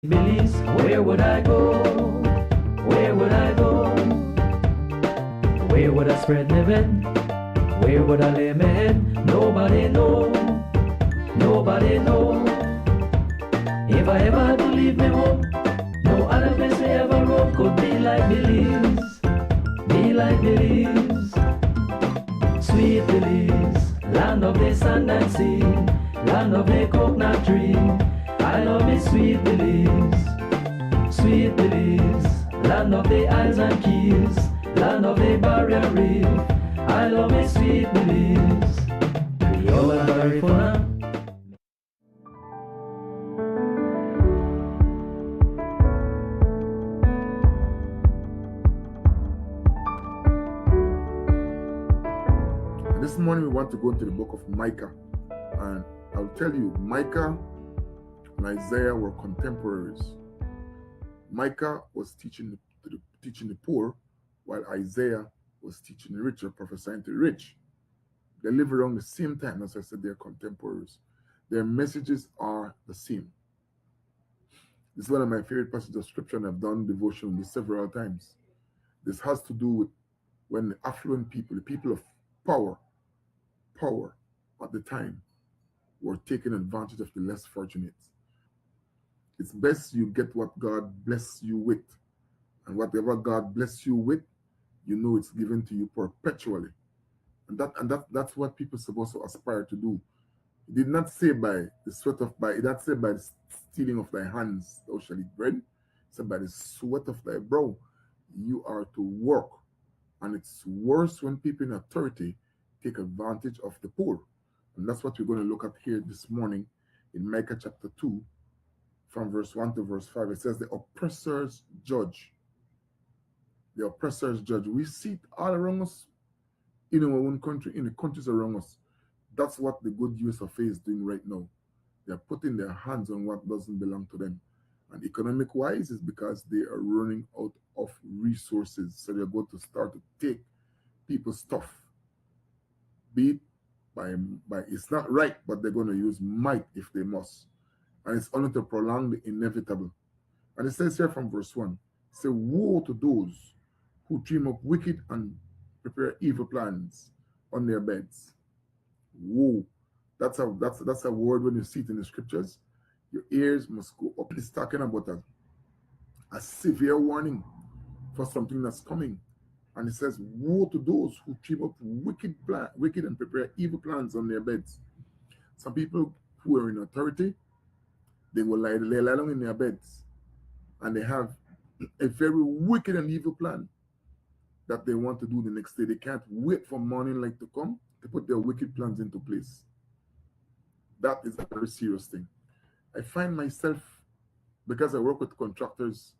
Belize, where would I go? Where would I go? Where would I spread my bed? Where would I lay my head? Nobody know. Nobody know. If I ever to leave me home, no other place I ever roam could be like Belize. Be like Belize. Sweet Belize, land of the sand and sea, land of the coconut tree. I love me sweet Belize, sweet Belize, land of the isles and keys, land of the barrier reef. I love me sweet Belize. Creole and Garifuna. This morning we want to go into the book of Micah, and I'll tell you, Micah and Isaiah were contemporaries. Micah was teaching the poor, while Isaiah was teaching the rich or prophesying to the rich. They live around the same time. As I said, they're contemporaries. Their messages are the same. This is one of my favorite passages of scripture, and I've done devotion on this several times. This has to do with when the affluent people, the people of power at the time, were taking advantage of the less fortunate. It's best you get what God bless you with. And whatever God bless you with, you know it's given to you perpetually. And that's what people are supposed to aspire to do. He did not say by the sweat of by, he did not say by the stealing of thy hands thou shalt eat bread. He said by the sweat of thy brow you are to work. And it's worse when people in authority take advantage of the poor. And that's what we're going to look at here this morning in Micah chapter 2, from verse 1 to verse 5. It says, the oppressors judge. The oppressors judge. We see it all around us in our own country, in the countries around us. That's what the good USA is doing right now. They're putting their hands on what doesn't belong to them. And economic-wise, is because they are running out of resources. So they're going to start to take people's stuff. Be it by it's not right, but they're going to use might if they must. And it's only to prolong the inevitable. And it says here from verse 1, say, woe to those who dream up wicked and prepare evil plans on their beds. Woe. That's a word when you see it in the scriptures. Your ears must go up. It's talking about a severe warning for something that's coming. And it says, woe to those who dream up wicked and prepare evil plans on their beds. Some people who are in authority, they will lie down in their beds, and they have a very wicked and evil plan that they want to do the next day. They can't wait for morning light to come to put their wicked plans into place. That is a very serious thing. I find myself, because I work with contractors,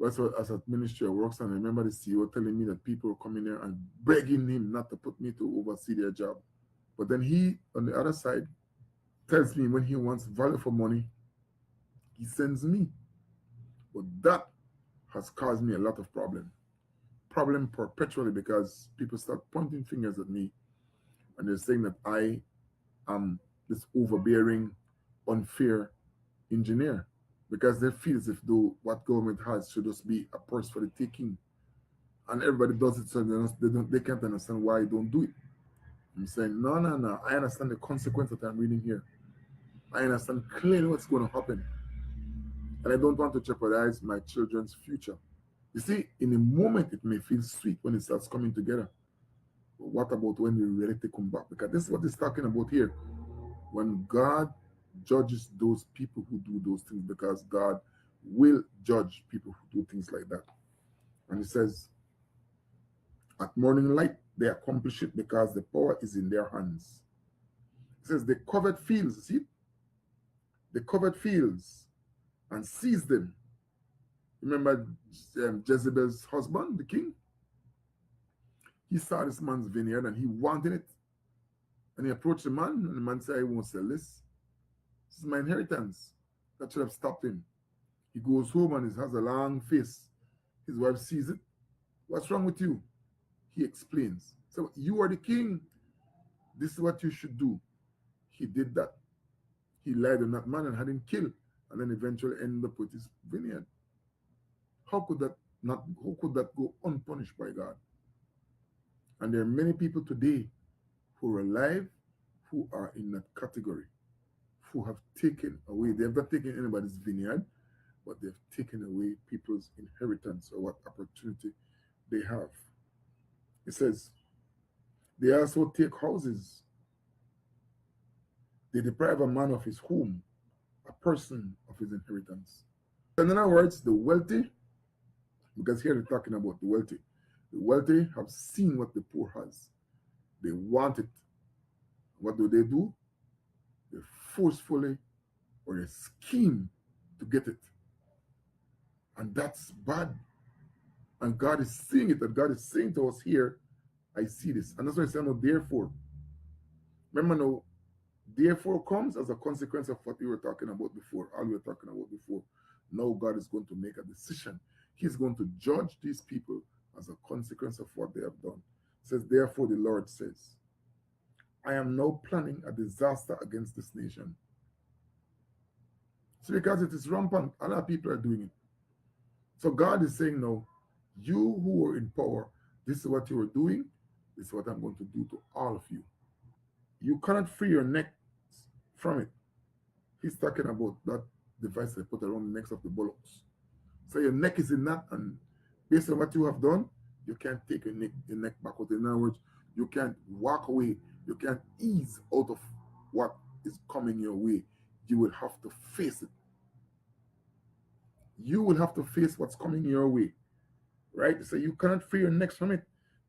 also as a ministry of works, and I remember the CEO telling me that people were coming there and begging him not to put me to oversee their job. But then he, on the other side, tells me when he wants value for money, he sends me. But that has caused me a lot of problem perpetually, because people start pointing fingers at me, and they're saying that I am this overbearing, unfair engineer, because they feel as if though what government has should just be a purse for the taking, and everybody does it, so they can't understand why I don't do it. I'm saying no. I understand the consequence that I'm reading here. I understand clearly what's going to happen, and I don't want to jeopardize my children's future. You see, in a moment it may feel sweet when it starts coming together. But what about when the reality come back? Because this is what it's talking about here. When God judges those people who do those things, because God will judge people who do things like that. And it says, at morning light, they accomplish it because the power is in their hands. It says, they covered fields, see? They covered fields and seized them. Remember Jezebel's husband, the king? He saw this man's vineyard and he wanted it. And he approached the man, and the man said, I won't sell this. This is my inheritance. That should have stopped him. He goes home and he has a long face. His wife sees it. What's wrong with you? He explains. So you are the king. This is what you should do. He did that. He lied on that man and had him killed. and then eventually end up with his vineyard. How could that not? How could that go unpunished by God? And there are many people today who are alive who are in that category, who have taken away. They have not taken anybody's vineyard, but they've taken away people's inheritance or what opportunity they have. It says, they also take houses. They deprive a man of his home, a person of his inheritance. In other words, the wealthy, because here they're talking about the wealthy have seen what the poor has. They want it. What do? They forcefully or they scheme to get it. And that's bad. And God is seeing it, and God is saying to us here, I see this. And that's why I say, no, therefore. Remember now, therefore comes as a consequence of what we were talking about before, all we were talking about before. Now God is going to make a decision. He's going to judge these people as a consequence of what they have done. It says, therefore the Lord says, I am now planning a disaster against this nation. So because it is rampant, a lot of people are doing it. So God is saying now, you who are in power, this is what you are doing, this is what I'm going to do to all of you. You cannot free your neck from it. He's talking about that device they put around the necks of the bullocks. So your neck is in that, and based on what you have done, you can't take your neck backwards. In other words, you can't walk away. You can't ease out of what is coming your way. You will have to face it. You will have to face what's coming your way. Right? So you cannot free your neck from it.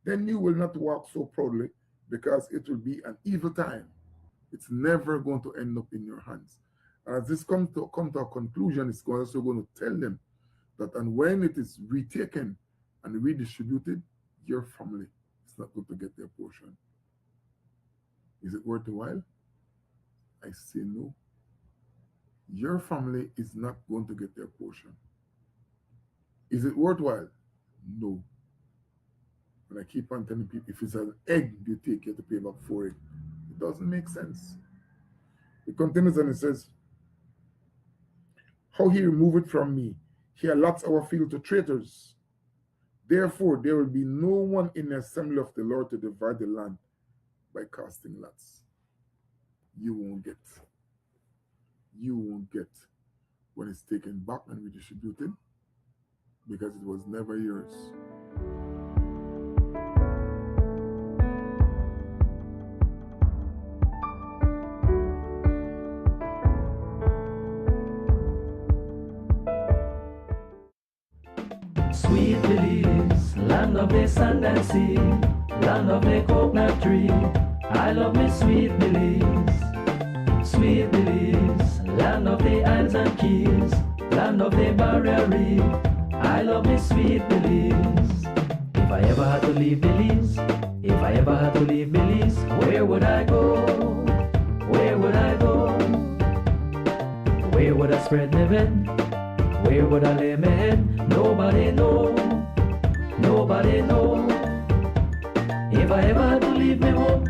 Then you will not walk so proudly, because it will be an evil time. It's never going to end up in your hands. And as this come to a conclusion, it's also going to tell them that, and when it is retaken and redistributed, your family is not going to get their portion. Is it worth the while? I say no. Your family is not going to get their portion. Is it worthwhile? No. And I keep on telling people, if it's an egg you take, you have to pay back for it. It doesn't make sense. It continues and it says, how he removed it from me. He allots our field to traitors. Therefore, there will be no one in the assembly of the Lord to divide the land by casting lots. You won't get. You won't get when it's taken back and redistributed, because it was never yours. Sweet Belize, land of the sand and sea, land of the coconut tree. I love me sweet Belize. Sweet Belize, land of the isles and keys, land of the barrier reef. I love me sweet Belize. If I ever had to leave Belize, if I ever had to leave Belize, where would I go? Where would I go? Where would I spread my bed? Where would I lay my head? Nobody know. Nobody know. If I ever had to leave me home,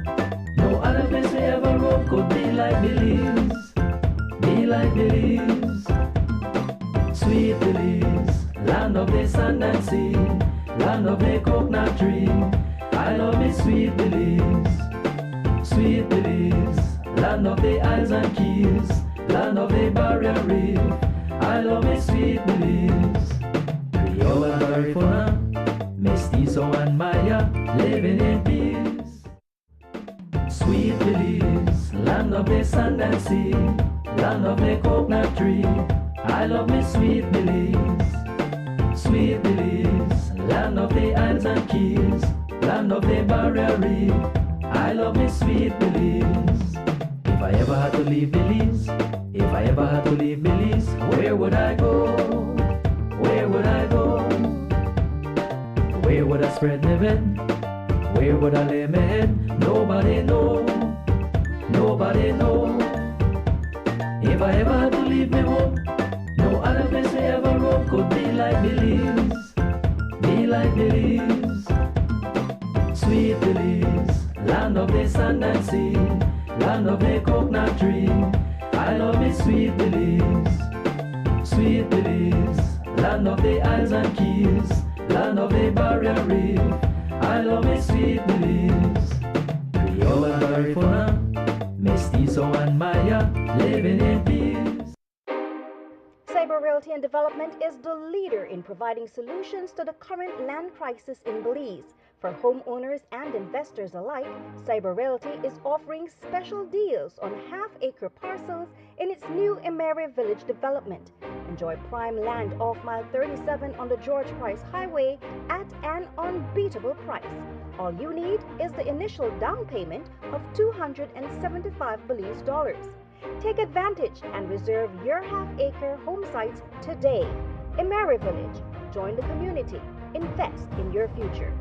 no other place I ever roam could be like Belize. Be like Belize. Sweet Belize, land of the sand and sea, land of the coconut tree. I love me sweet Belize. Sweet Belize, land of the isles and keys, land of the barrier reef. I love me sweet Belize. Creole and Garifuna, Mestizo and Maya, living in peace. Sweet Belize, land of the sand and sea, land of the coconut tree. I love me sweet Belize. Sweet Belize, land of the isles and keys, land of the barrier reef. I love me sweet Belize. If I ever had to leave Belize, if I ever had to leave Belize, where would I go? Where would I go? Where would I spread my bed? Where would I lay my head? Nobody know. Nobody know. If I ever had to leave me home, no other place I ever roam could be like Belize. Be like Belize. Sweet Belize, land of the sand and sea, land of the coconut tree. I love me sweet Belize. land of the isles and keys, land of the barrier reef. I love me sweet Belize. Creole and Garifuna, Mestizo and Maya, living in peace. Cyber Realty and Development is the leader in providing solutions to the current land crisis in Belize. For homeowners and investors alike, Cyber Realty is offering special deals on half-acre parcels in its new Emery Village development. Enjoy prime land off mile 37 on the George Price Highway at an unbeatable price. All you need is the initial down payment of $275 Belize dollars. Take advantage and reserve your half-acre home sites today. Emery Village. Join the community. Invest in your future.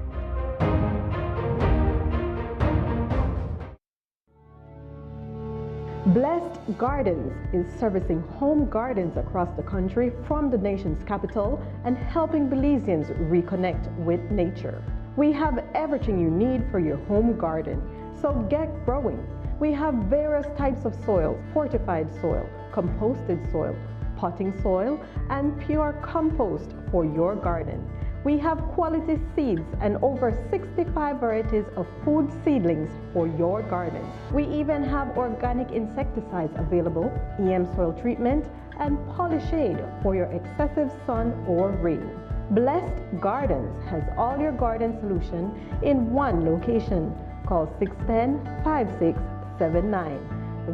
Blessed Gardens is servicing home gardens across the country from the nation's capital and helping Belizeans reconnect with nature. We have everything you need for your home garden, so get growing. We have various types of soils: fortified soil, composted soil, potting soil, and pure compost for your garden. We have quality seeds and over 65 varieties of food seedlings for your garden. We even have organic insecticides available, EM soil treatment, and Polyshade for your excessive sun or rain. Blessed Gardens has all your garden solution in one location. Call 610-5679.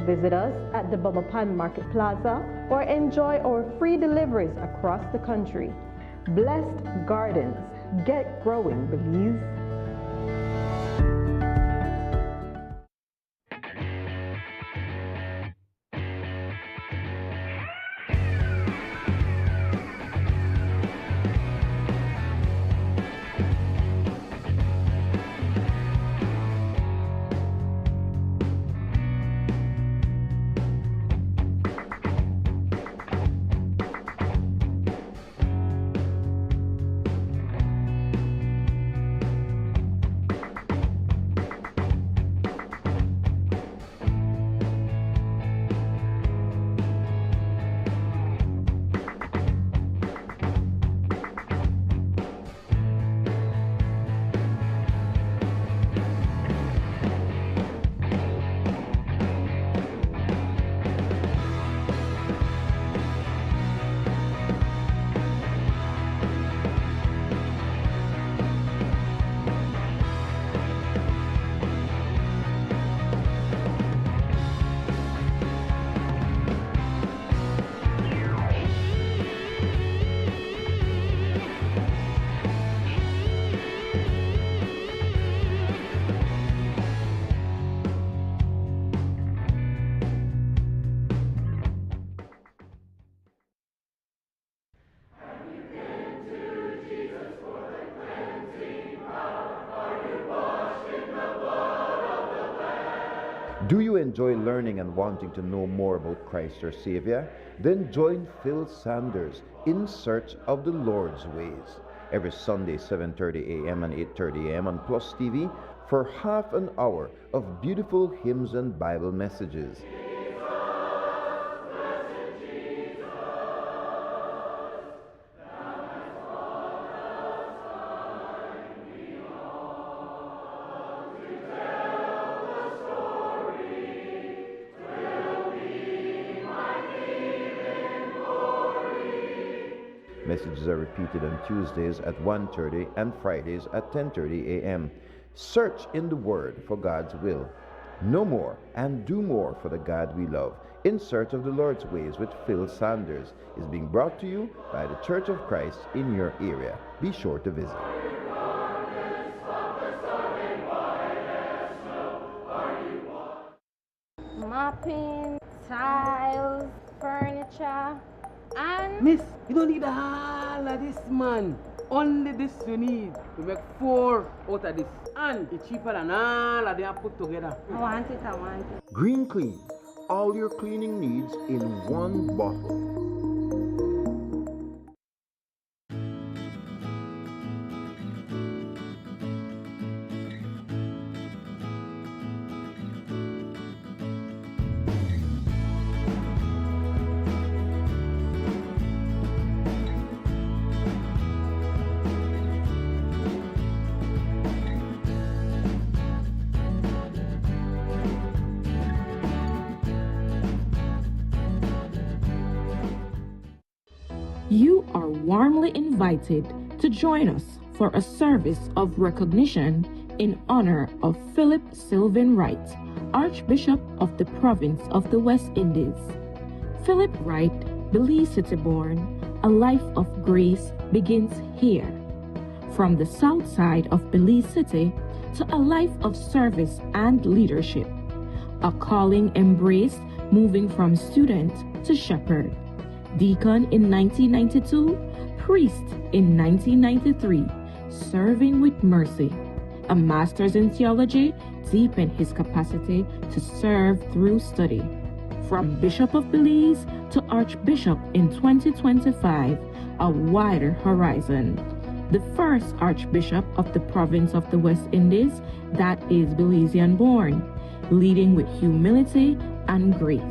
Visit us at the Bumapan Market Plaza or enjoy our free deliveries across the country. Blessed Gardens. Get growing, Belize. Do you enjoy learning and wanting to know more about Christ our Savior? Then join Phil Sanders in Search of the Lord's Ways every Sunday 7:30 a.m. and 8:30 a.m. on Plus TV for half an hour of beautiful hymns and Bible messages. Messages are repeated on Tuesdays at 1:30 and Fridays at 10:30 a.m. Search in the Word for God's will. Know more and do more for the God we love. In Search of the Lord's Ways with Phil Sanders is being brought to you by the Church of Christ in your area. Be sure to visit. Mopping, tiles, furniture, and Miss, you don't need all of this, man. Only this you need. We make 4 out of this. And it's cheaper than all of them put together. I want it. Green Clean. All your cleaning needs in one bottle. You are warmly invited to join us for a service of recognition in honor of Philip Sylvan Wright, Archbishop of the Province of the West Indies. Philip Wright, Belize City born, a life of grace begins here. From the south side of Belize City to a life of service and leadership. A calling embraced moving from student to shepherd. Deacon in 1992, priest in 1993, serving with mercy. A master's in theology deepened his capacity to serve through study. From Bishop of Belize to Archbishop in 2025, a wider horizon. The first Archbishop of the Province of the West Indies that is Belizean born, leading with humility and grace.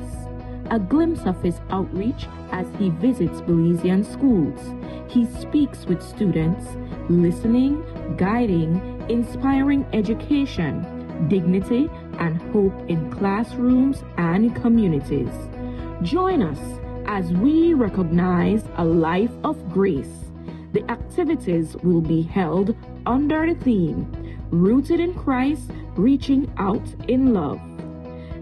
A glimpse of his outreach as he visits Belizean schools. He speaks with students, listening, guiding, inspiring education, dignity, and hope in classrooms and communities. Join us as we recognize a life of grace. The activities will be held under the theme, Rooted in Christ, Reaching Out in Love.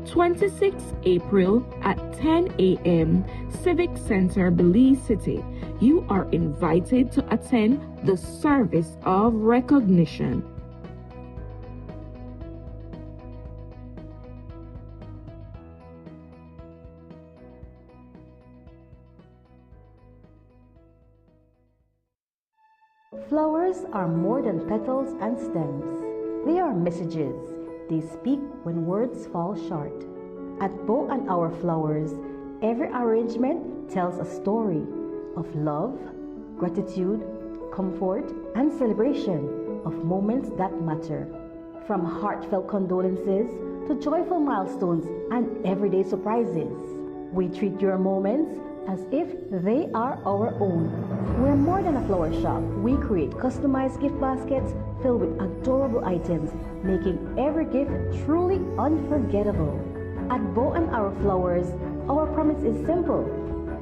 26 April at 10 a.m., Civic Center, Belize City. You are invited to attend the service of recognition. Flowers are more than petals and stems. They are messages. They speak when words fall short. At Bow and Our Flowers, every arrangement tells a story of love, gratitude, comfort, and celebration of moments that matter. From heartfelt condolences to joyful milestones and everyday surprises, we treat your moments as if they are our own. We're more than a flower shop. We create customized gift baskets filled with adorable items, making every gift truly unforgettable. At Bow and Our Flowers, our promise is simple: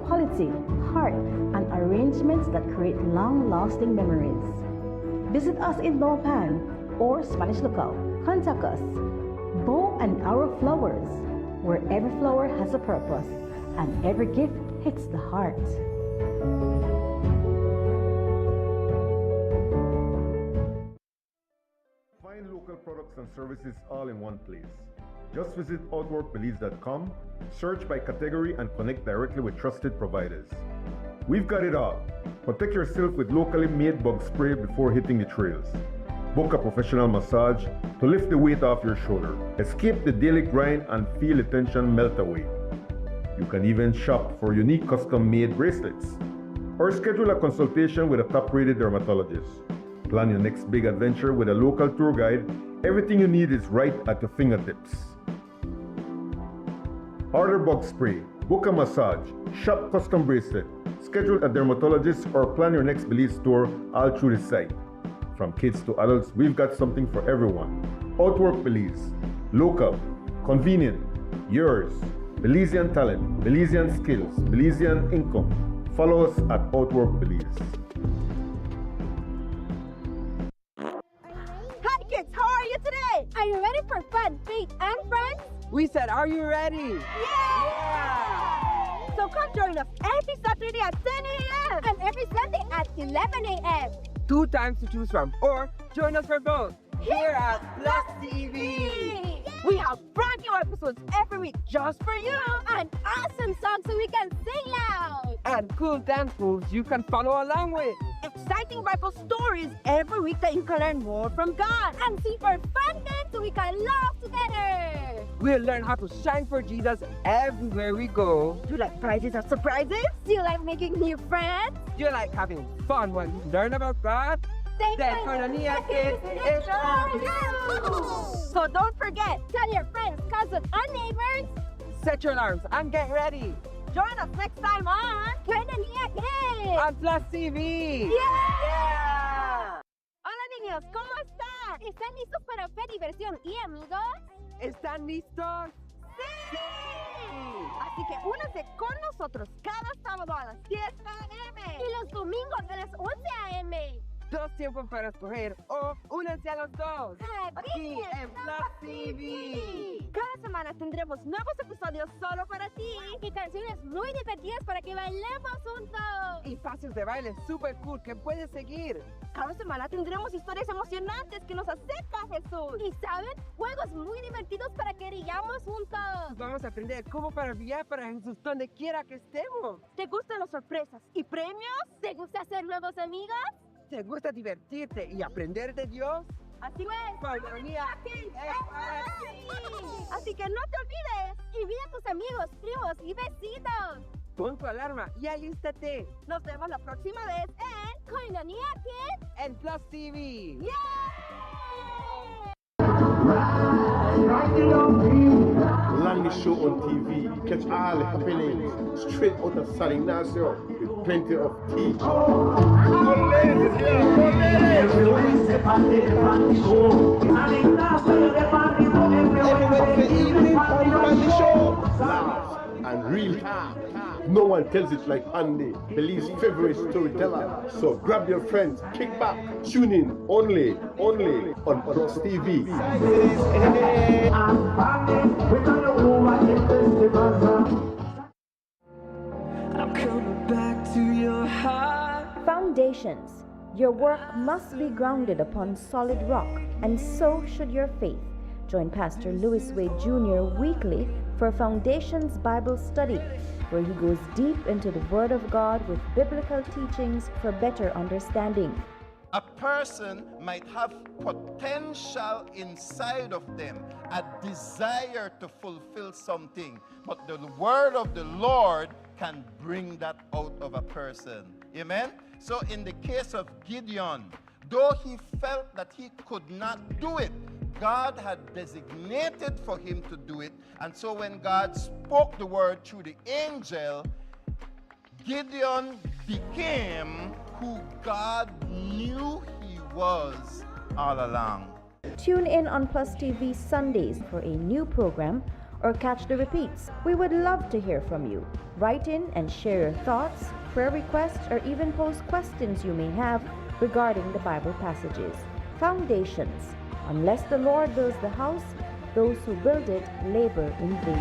quality, heart, and arrangements that create long-lasting memories. Visit us in Nopan or Spanish Lookout. Contact us. Bow and Our Flowers, where every flower has a purpose and every gift hits the heart. Find local products and services all in one place. Just visit outworkbelize.com, search by category, and connect directly with trusted providers. We've got it all. Protect yourself with locally made bug spray before hitting the trails. Book a professional massage to lift the weight off your shoulder. Escape the daily grind and feel the tension melt away. You can even shop for unique custom-made bracelets or schedule a consultation with a top-rated dermatologist. Plan your next big adventure with a local tour guide. Everything you need is right at your fingertips. Order bug spray, book a massage, shop custom bracelet, schedule a dermatologist, or plan your next Belize tour all through the site. From kids to adults, we've got something for everyone. Outwork Belize. Local, convenient, yours. Belizean talent, Belizean skills, Belizean income. Follow us at Outwork Belize. Hi kids, how are you today? Are you ready for fun, faith, and friends? We said, are you ready? Yeah! So come join us every Saturday at 10 a.m. and every Sunday at 11 a.m. 2 times to choose from, or join us for both here at Plus TV. We have brand new episodes every week just for you, and awesome songs so we can sing loud, And cool dance moves you can follow along with. exciting Bible stories every week that you can learn more from God, and super fun games so we can laugh together. We'll learn how to shine for Jesus everywhere we go. Do you like prizes or surprises? Do you like making new friends? Do you like having fun when you learn about God? Then Koinonia Kids is for you! So don't forget, tell your friends, cousins, and neighbors. Set your alarms and get ready. Join us next time on Koinonia Kids. On Plus TV. Yeah! Hola niños, ¿cómo están? ¿Están listos para fe, diversión y amigos? ¿Están listos? ¡Sí! Así que únanse con nosotros cada sábado a las 10 a.m. Y 2 tiempos para escoger o únanse a los dos. Aquí en Plus TV. Cada semana tendremos nuevos episodios solo para ti y canciones muy divertidas para que bailemos juntos. Y pasos de baile super cool que puedes seguir. Cada semana tendremos historias emocionantes que nos acercan a Jesús. Y saben, juegos muy divertidos para que riamos juntos. Vamos a aprender cómo para enviar para Jesús donde quiera que estemos. ¿Te gustan las sorpresas y premios? ¿Te gusta hacer nuevos amigos? ¿Te gusta divertirte y aprender de Dios? Así es. Coinonía Así que no te olvides. Invita a tus amigos, primos y vecinos. Pon tu alarma y alístate. Nos vemos la próxima vez en Coinonía Kids en Plus TV. Landy Show on TV. Catch all the happenings straight out of San Ignacio with plenty of tea. Good ladies here, good ladies. Everybody say evening on the Landy Show. Laugh and real talk. No one tells it like Andy, Belize's favorite storyteller. So grab your friends, kick back, tune in only on Plus TV. I'm coming back to your heart. Foundations. Your work must be grounded upon solid rock, and so should your faith. Join Pastor Louis Wade Jr. weekly for Foundations Bible Study, where he goes deep into the Word of God with biblical teachings for better understanding. A person might have potential inside of them, a desire to fulfill something, but the word of the Lord can bring that out of a person. Amen? So in the case of Gideon, though he felt that he could not do it, God had designated for him to do it. And so when God spoke the word through the angel, Gideon became who God knew he was all along. Tune in on Plus TV Sundays for a new program or catch the repeats. We would love to hear from you. Write in and share your thoughts, prayer requests, or even pose questions you may have regarding the Bible passages. Foundations. Unless the Lord builds the house, those who build it labor in vain.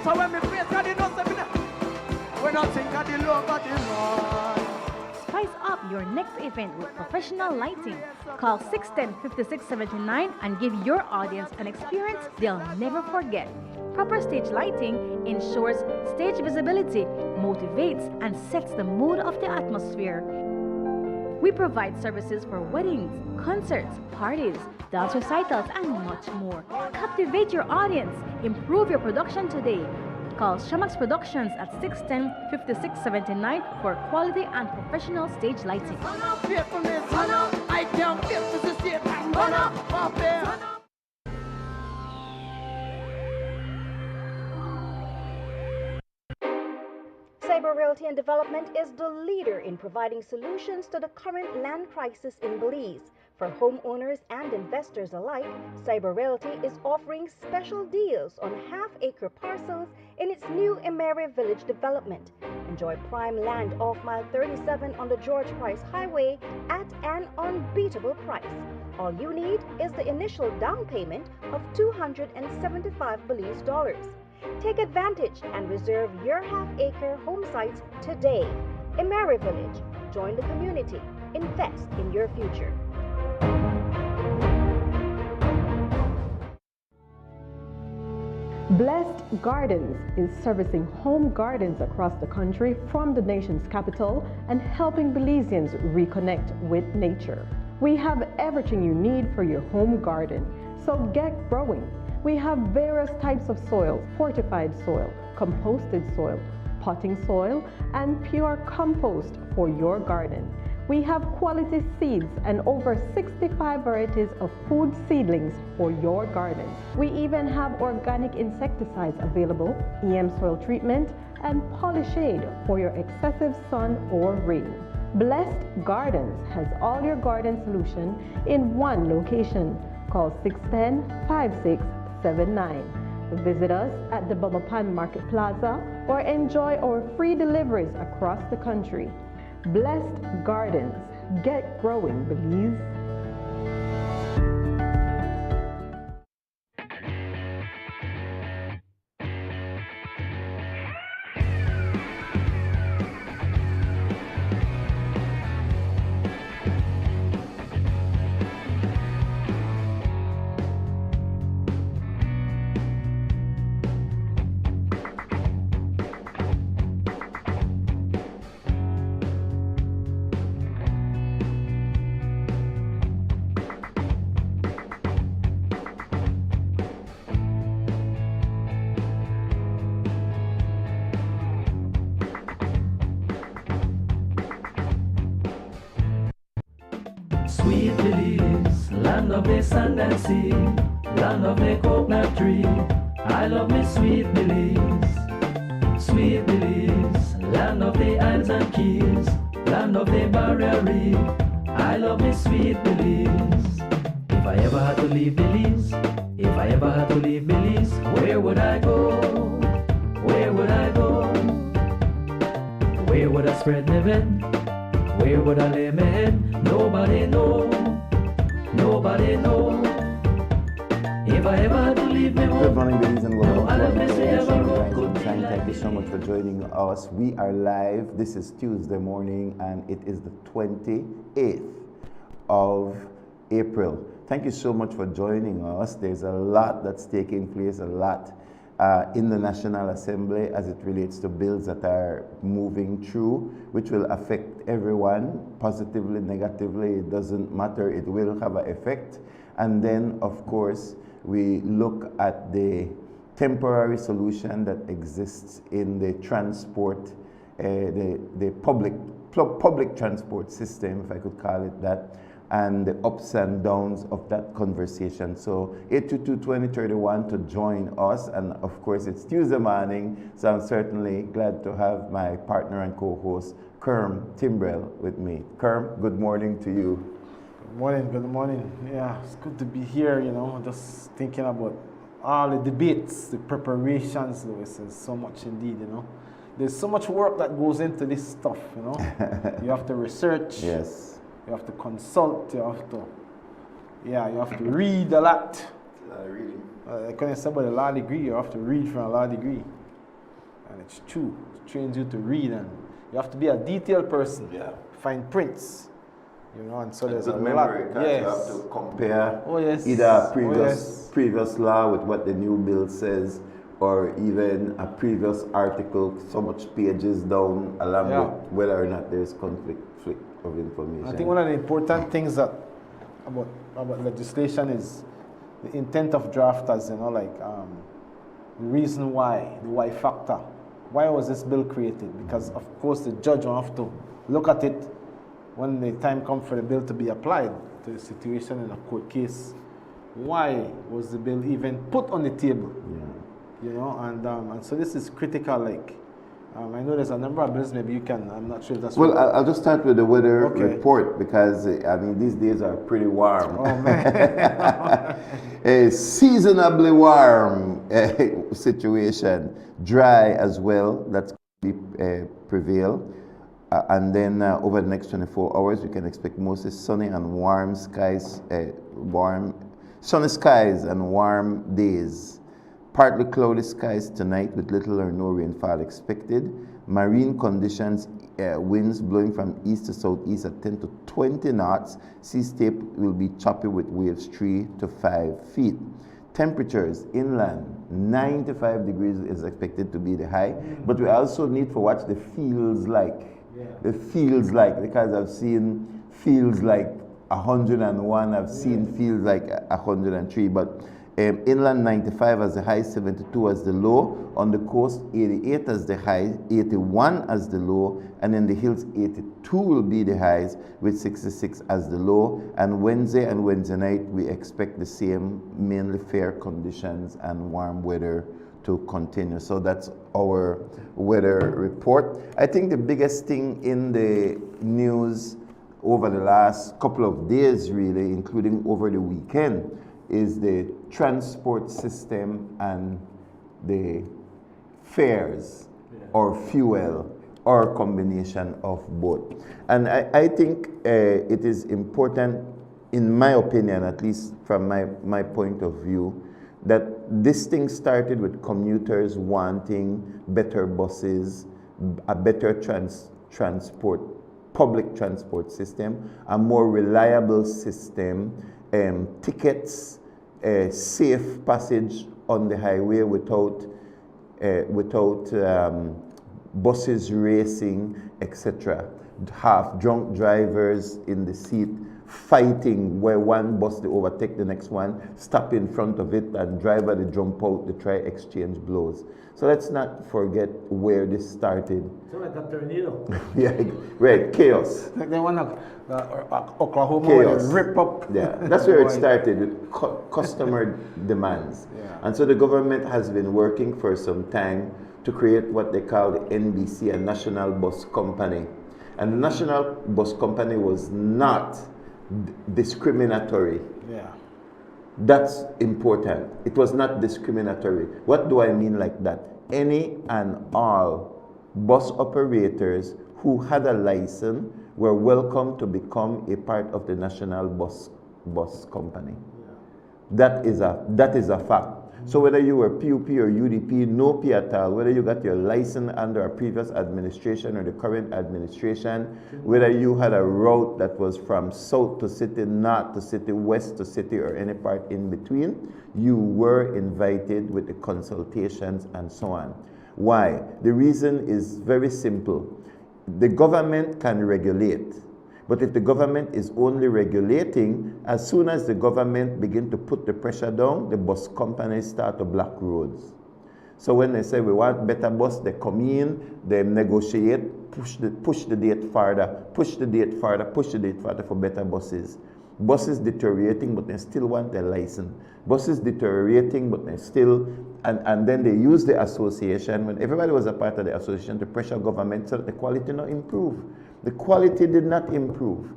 So when we face God, you know something. We're not saying God, the Lord, but the Lord. Spice up your next event with professional lighting. Call 610-5679 and give your audience an experience they'll never forget. Proper stage lighting ensures stage visibility, motivates, and sets the mood of the atmosphere. We provide services for weddings, concerts, parties, dance recitals, and much more. Captivate your audience. Improve your production today. Call Shamax Productions at 610-5679 for quality and professional stage lighting. I can't feel to see it. Cyber Realty and Development is the leader in providing solutions to the current land crisis in Belize. For homeowners and investors alike, Cyber Realty is offering special deals on half-acre parcels in its new Emery Village development. Enjoy prime land off Mile 37 on the George Price Highway at an unbeatable price. All you need is the initial down payment of $275 Belize dollars. Take advantage and reserve your half-acre home sites today. Emery Village. Join the community. Invest in your future. Blessed Gardens is servicing home gardens across the country from the nation's capital and helping Belizeans reconnect with nature. We have everything you need for your home garden, so get growing. We have various types of soils: fortified soil, composted soil, potting soil, and pure compost for your garden. We have quality seeds and over 65 varieties of food seedlings for your garden. We even have organic insecticides available, EM soil treatment, and Polyshade for your excessive sun or rain. Blessed Gardens has all your garden solution in one location. Call 610-5639 5679. Visit us at the Bumapan Market Plaza or enjoy our free deliveries across the country. Blessed Gardens. Get growing, Belize. Sweet Belize, land of the sand and sea, land of the coconut tree. I love me sweet Belize. Sweet Belize, land of the isles and keys, land of the barrier reef. I love me sweet Belize. If I ever had to leave Belize, if I ever had to leave Belize, where would I go? Where would I go? Where would I spread my bed? Where would I lay my head? Nobody know. Nobody know. If I ever had to leave me home. Good morning, ladies and welcome I to love me say ever Rise good and Shine. Thank you so much for joining us. We are live. This is Tuesday morning and it is the 28th of April. Thank you so much for joining us. There's a lot that's taking place, a lot in the National Assembly as it relates to bills that are moving through, which will affect everyone, positively, negatively, it doesn't matter, it will have an effect. And then, of course, we look at the temporary solution that exists in the transport, the public transport system, if I could call it that, and the ups and downs of that conversation. So 822-2031 to join us, and of course it's Tuesday morning, so I'm certainly glad to have my partner and co-host Kerm Timbrell with me. Kerm, good morning to you. Good morning. Yeah, it's good to be here, you know, just thinking about all the debates, the preparations, Louis. There's so much indeed, you know. There's so much work that goes into this stuff, you know. You have to research. Yes. You have to consult, you have to read a lot. Reading. I couldn't say about a law degree, you have to read from a law degree. And it's true. It trains you to read, and you have to be a detailed person. Yeah. Find prints. You know, and so there's a memory, lot. Yes. You have to compare either a previous law with what the new bill says, or even a previous article so much pages down, along with whether or not there's conflict of information. I think one of the important things that about legislation is the intent of drafters, you know, like the reason why, the why factor. Why was this bill created? Because of course the judge will have to look at it when the time comes for the bill to be applied to the situation in a court case. Why was the bill even put on the table? Yeah. You know, and so this is critical. Like, I know there's a number of bills. Maybe you can. I'm not sure if that's. Well, I'll just start with the weather report because I mean these days are pretty warm. Oh man, a seasonably warm situation, dry as well. That's going to prevail. And then over the next 24 hours, we can expect mostly sunny and warm skies, sunny skies and warm days. Partly cloudy skies tonight with little or no rainfall expected. Marine conditions, winds blowing from east to southeast at 10 to 20 knots. Sea state will be choppy with waves 3 to 5 feet. Temperatures inland, 95 degrees is expected to be the high. But we also need to watch the feels like. The feels like, because I've seen feels like 101, I've seen feels like 103, but inland 95 as the high, 72 as the low, on the coast 88 as the high, 81 as the low, and in the hills 82 will be the highs with 66 as the low. And Wednesday and Wednesday night we expect the same, mainly fair conditions and warm weather to continue. So that's our weather report. I think the biggest thing in the news over the last couple of days, really, including over the weekend, is the transport system and the fares or fuel or combination of both. And I think it is important, in my opinion, at least from my point of view, that this thing started with commuters wanting better buses, a better public transport system, a more reliable system, tickets, safe passage on the highway without buses racing, etc. Half drunk drivers in the seat fighting where one bus they overtake the next one, stop in front of it, and driver they jump out to try exchange blows. So let's not forget where this started. So like a tornado. Yeah, right, chaos. Like they want Oklahoma Chaos. Rip up. Yeah, that's where it started with customer demands. Yeah. And so the government has been working for some time to create what they call the NBC, a National Bus Company. And the National Bus Company was not discriminatory. Yeah. That's important. It was not discriminatory. What do I mean like that? Any and all bus operators who had a license were welcome to become a part of the National Bus Company. Yeah. That is a fact. So whether you were PUP or UDP, no P at all, whether you got your license under a previous administration or the current administration, whether you had a route that was from south to city, north to city, west to city, or any part in between, you were invited with the consultations and so on. Why? The reason is very simple. The government can regulate. But if the government is only regulating, as soon as the government begin to put the pressure down, the bus companies start to block roads. So when they say we want better bus, they come in, they negotiate, push the date further for better buses. Buses deteriorating, but they still want their license. Buses deteriorating, but they still, and then they use the association, when everybody was a part of the association, to pressure government so that the quality not improve. The quality did not improve.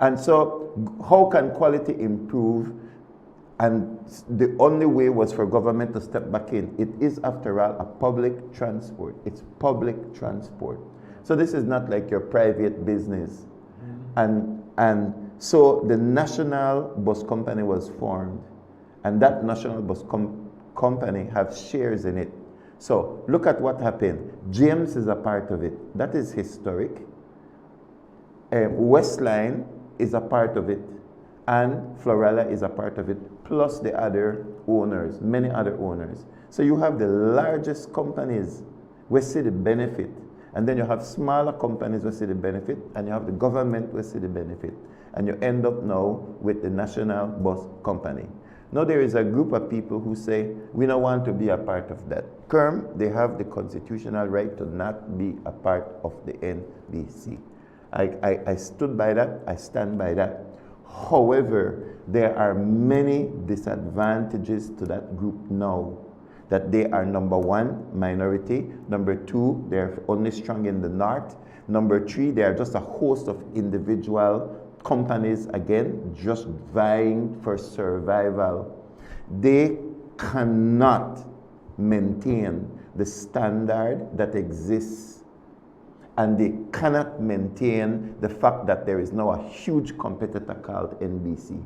And so how can quality improve? And the only way was for government to step back in. It is, after all, a public transport. It's public transport. So this is not like your private business. And so the National Bus Company was formed. And that National Bus Company have shares in it. So look at what happened. James is a part of it. That is historic. Westline is a part of it, and Florella is a part of it, plus the other owners, many other owners. So you have the largest companies where see the benefit, and then you have smaller companies where see the benefit, and you have the government where see the benefit, and you end up now with the National Bus Company. Now there is a group of people who say, we don't want to be a part of that. KERM, they have the constitutional right to not be a part of the NBC. I stood by that, I stand by that. However, there are many disadvantages to that group now. That they are, number one, minority. Number two, they're only strong in the north. Number three, they are just a host of individual companies, again, just vying for survival. They cannot maintain the standard that exists, and they cannot maintain the fact that there is now a huge competitor called NBC.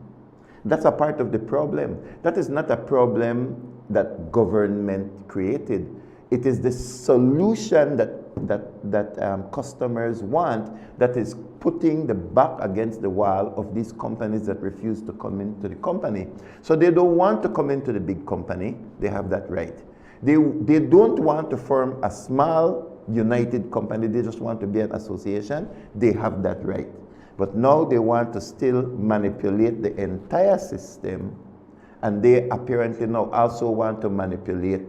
That's a part of the problem. That is not a problem that government created. It is the solution that customers want that is putting the back against the wall of these companies that refuse to come into the company. So they don't want to come into the big company. They have that right. They don't want to form a small united company. They just want to be an association. They have that right. But now they want to still manipulate the entire system, and they apparently now also want to manipulate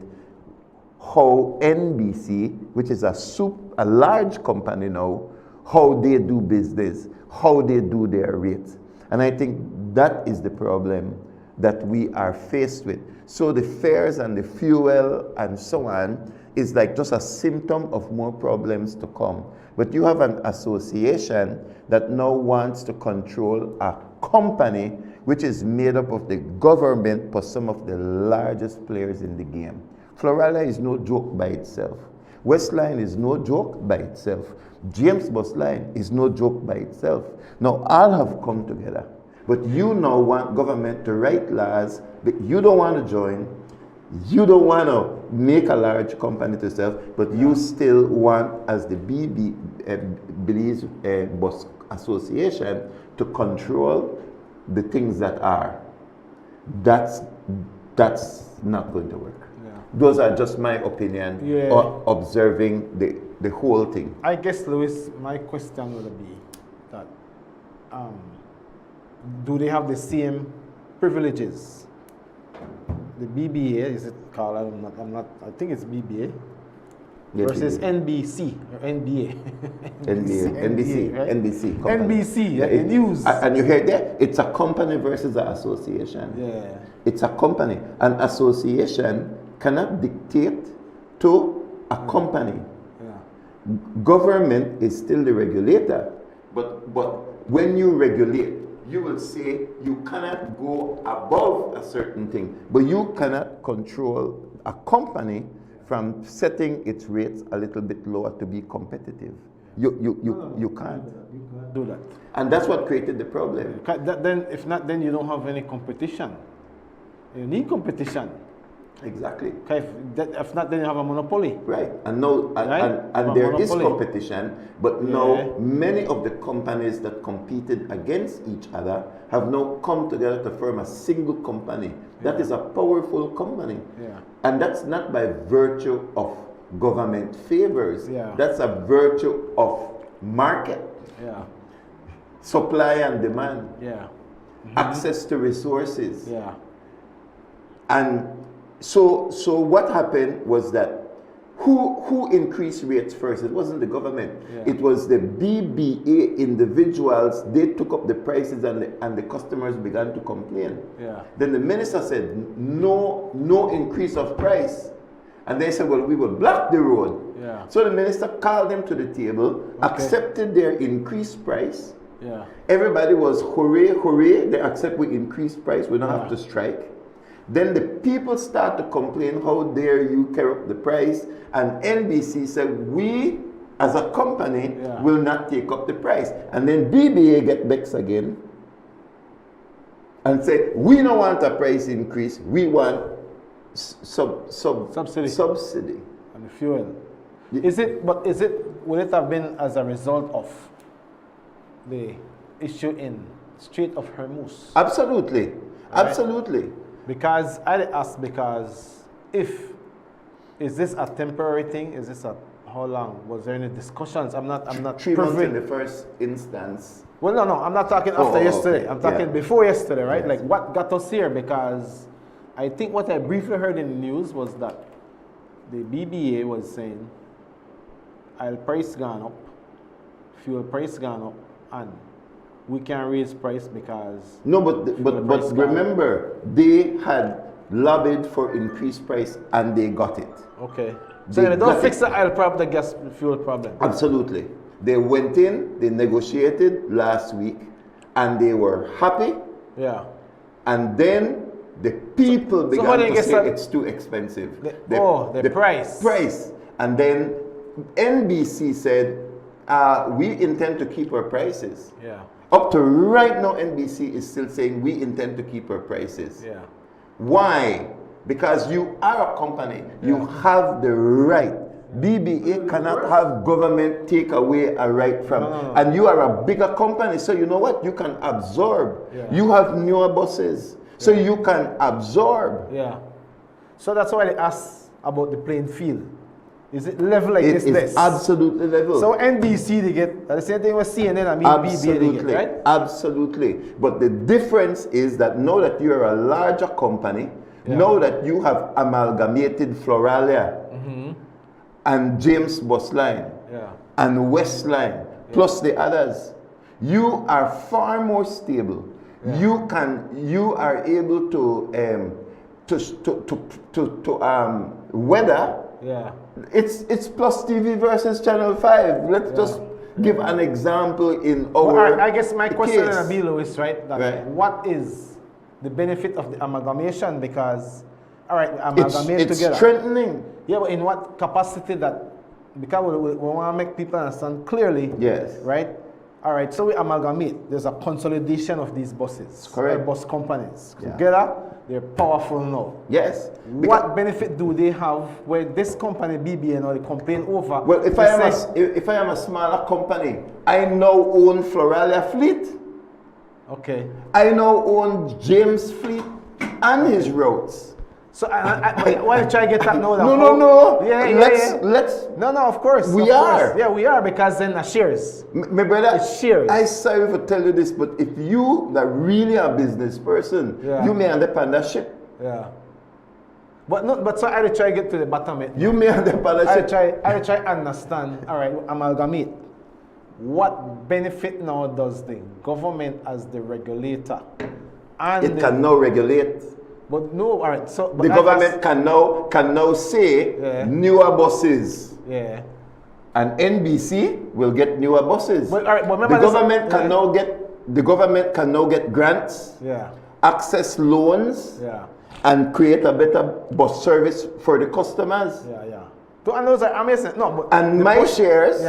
how NBC, which is a large company now, how they do business, how they do their rates. And I think that is the problem that we are faced with. So the fares and the fuel and so on is like just a symptom of more problems to come. But you have an association that now wants to control a company which is made up of the government plus some of the largest players in the game. Floralia is no joke by itself. Westline is no joke by itself. James Bus Line is no joke by itself. Now all have come together. But you now want government to write laws that you don't want to join. You don't want to make a large company to yourself, but you still want, as the Belize Bus Association, to control the things that are. That's not going to work. Yeah. Those are just my opinion or observing the whole thing. I guess, Louis, my question would be that do they have the same privileges? The BBA, is it called? I think it's BBA. Yes, versus NBC or NBA. NBC, right? NBC. Company. NBC, the news. And you heard that? It's a company versus an association. Yeah. It's a company. An association cannot dictate to a company. Yeah. Government is still the regulator. But when you regulate, you will say you cannot go above a certain thing, but you cannot control a company from setting its rates a little bit lower to be competitive. You can't do that. And that's what created the problem. Then, if not, then you don't have any competition. You need competition. Exactly. If not, then you have a monopoly. Right. And now, and there is competition, but now many of the companies that competed against each other have now come together to form a single company. That is a powerful company. Yeah. And that's not by virtue of government favors. Yeah. That's a virtue of market. Yeah. Supply and demand. Yeah. Access to resources. Yeah. And so what happened was that who increased rates first? It wasn't the government. Yeah. It was the BBA individuals. They took up the prices and the customers began to complain. Yeah. Then the minister said, no increase of price. And they said, well, we will block the road. Yeah. So the minister called them to the table, accepted their increased price. Yeah. Everybody was hooray, hooray. They accept we increased price. We don't have to strike. Then the people start to complain, how dare you carry up the price? And NBC said, we as a company will not take up the price. And then BBA get vexed again and say, we don't want a price increase, we want subsidy. And the fuel. Would it have been as a result of the issue in Strait of Hormuz? Absolutely. Right? Absolutely. Because I ask, is this a temporary thing? Is this how long? Was there any discussions? I'm not 3 months in the first instance. Well, no, I'm not talking after yesterday. Okay. I'm talking before yesterday, right? Yes. Like what got us here? Because I think what I briefly heard in the news was that the BBA was saying oil price gone up, fuel price gone up, and we can't raise price because... No, but remember, they had lobbied for increased price and they got it. Okay. So they don't fix the oil problem, the gas fuel problem. Absolutely. They went in, they negotiated last week, and they were happy. Yeah. And then the people began to say it's too expensive. The price. Price. And then NBC said, we intend to keep our prices. Yeah. Up to right now, NBC is still saying we intend to keep our prices. Yeah. Why? Because you are a company. Yeah. You have the right. BBA cannot have government take away a right from. No. And you are a bigger company, so you know what? You can absorb. Yeah. You have newer buses, so you can absorb. Yeah. So that's why they asked about the playing field. Is it level like this? It is absolutely level. So NBC they get the same thing with CNN and BBA they get, right? Absolutely. But the difference is that now that you are a larger company, now that you have amalgamated Floralia and James Bus Line and Westline plus the others, you are far more stable. Yeah. You are able to weather. Yeah. It's Plus TV versus Channel 5. Let's just give an example in our I guess my question is, right? What is the benefit of the amalgamation because, all right, we amalgamate it's together. strengthening. Yeah, but in what capacity that, because we want to make people understand clearly. Yes. Right? All right, so we amalgamate. There's a consolidation of these buses. Correct. Bus companies. Yeah. Together, they're powerful now. Yes. What benefit do they have where this company, BBA, now they complain over? Well, if I am a smaller company, I now own Floralia Fleet. Okay. I now own James Fleet and his routes. So why try to get that now? No. Yeah. Let's. No, of course. We are. Yeah, we are because then shares. My brother, it's shares. I sorry to tell you this, but if you that really a business person, you may end up on that ship. Yeah. But so I try to get to the bottom of it. You may end up on that ship. I try to understand. All right, amalgamate. What benefit now does the government as the regulator? And it can now regulate. But no, all right. So the government can now say newer buses. Yeah. And NBC will get newer buses. But, all right, but remember the government can now get grants. Yeah. Access loans. Yeah. And create a better bus service for the customers. Yeah. And those are amazing. No, but and my shares.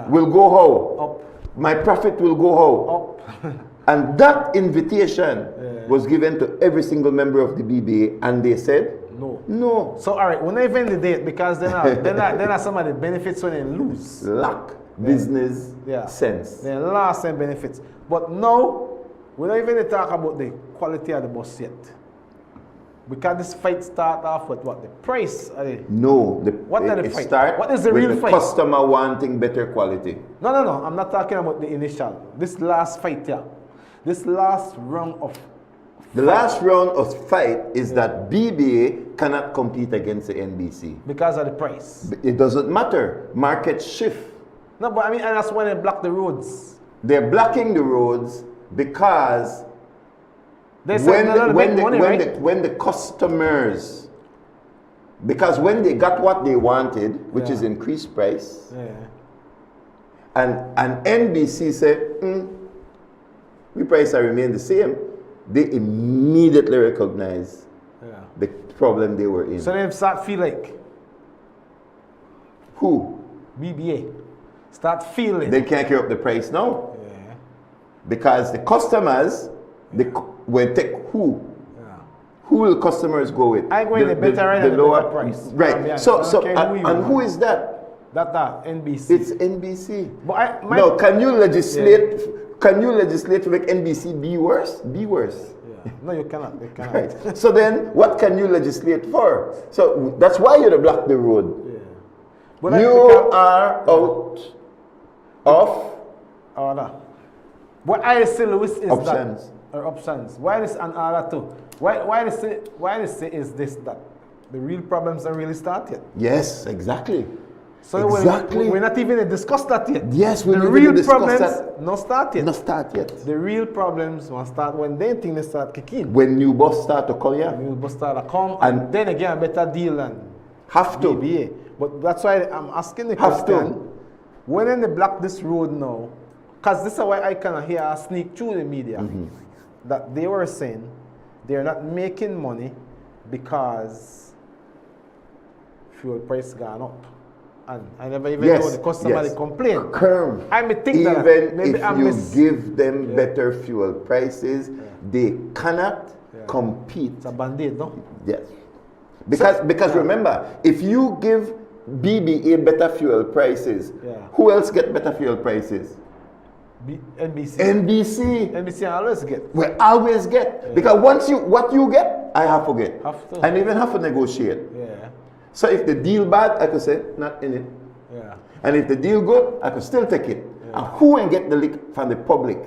Will go how? Up. My profit will go how? Up. And that invitation was given to every single member of the BBA, and they said no. So all right, we're not even the date because then are some of the benefits when they lose. Lack business sense. They lost some benefits. But now we're not even talk about the quality of the bus yet. Because this fight start off with what? The price? No. What are the fight? Start what is the real fight? Customer wanting better quality. No. I'm not talking about the initial. This last fight here. This last round of The last round of fight is that BBA cannot compete against the NBC. Because of the price. It doesn't matter. Market shift. No, but I mean, and that's when they block the roads. They're blocking the roads because when the customers, because when they got what they wanted, which is increased price, and NBC said, the price will remain the same, they immediately recognize the problem they were in. So they start feel like who? BBA. Start feeling they can't keep up the price now. Because the customers will take who? Who will customers go with? I go in the better the lower price. Right. So and who is that? That NBC. It's NBC. But no, can you legislate? Can you legislate to make NBC be worse? Be worse. Yeah. No, you cannot. You cannot. Right. So then, what can you legislate for? So that's why you block the road. Yeah. But you are out of order. What I say, Louis, is options. That, or options. Why is an order too? Why they say is this that the real problems are really started? Yes, exactly. So we're not even discuss that yet. Yes, we the real problems not start yet. Not start yet. The real problems will start when they think they start kicking. When new bus start to come, New bus start to come, and then again a better deal and have to. BBA. But that's why I'm asking the question. When they block this road now, because this is why I kind of hear sneak through the media that they were saying they're not making money because fuel price gone up. And I never even know the customer they complain. I may think even that maybe if you give them better fuel prices, they cannot compete. It's a band-aid, no? Yes. Because remember, if you give BBA better fuel prices, who else get better fuel prices? NBC. NBC always get. We always get. Because once what you get, I have to get. Have to. And even have to negotiate. Yeah. So if the deal bad, I could say, not in it. Yeah. And if the deal good, I could still take it. And who will get the lick from the public?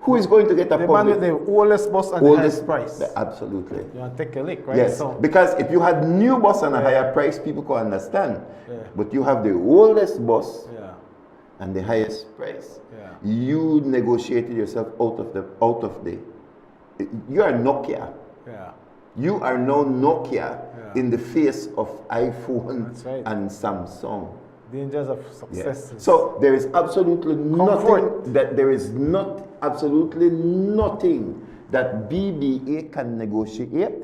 Who is going to get the public? The man with the oldest bus and the highest price. Absolutely. You want to take a lick, right? Yes, because if you had new bus and a higher price, people could understand. But you have the oldest bus and the highest price. You negotiated yourself out of the. You are Nokia. You are now Nokia in the face of iPhone and Samsung. Dangers of success. Yes. So there is absolutely nothing that that BBA can negotiate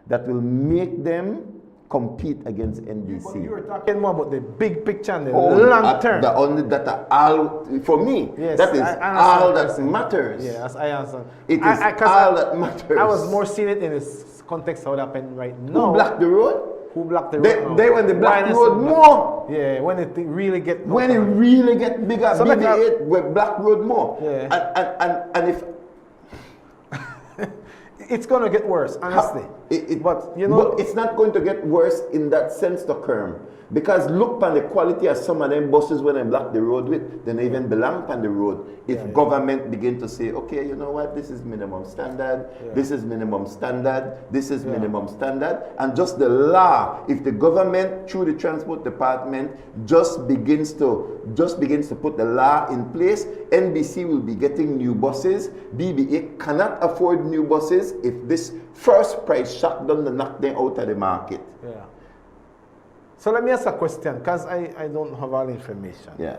that will make them compete against NBC. You were talking more about the big picture and the long term. The only that are all, for me, yes, that is all that matters. Yes, I understand. It is all that matters. I was more seeing it in this context of what happened right now. Who blocked the road? Who blocked the road? They when they block the road more. Yeah, when it really get when it really get bigger, so BB8 will block road more. Yeah. And if it's gonna get worse, honestly. But you know, but it's not going to get worse in that sense, to Kerm. Because look on the quality of some of them buses when they block the road with, then they even belong on the road. If government begin to say, okay, you know what, this is minimum standard, this is minimum standard, this is minimum standard, and just the law, if the government through the transport department just begins to put the law in place, NBC will be getting new buses. BBA cannot afford new buses if this first price shock done knock them out of the market. Yeah. So let me ask a question, because I don't have all information. Yeah.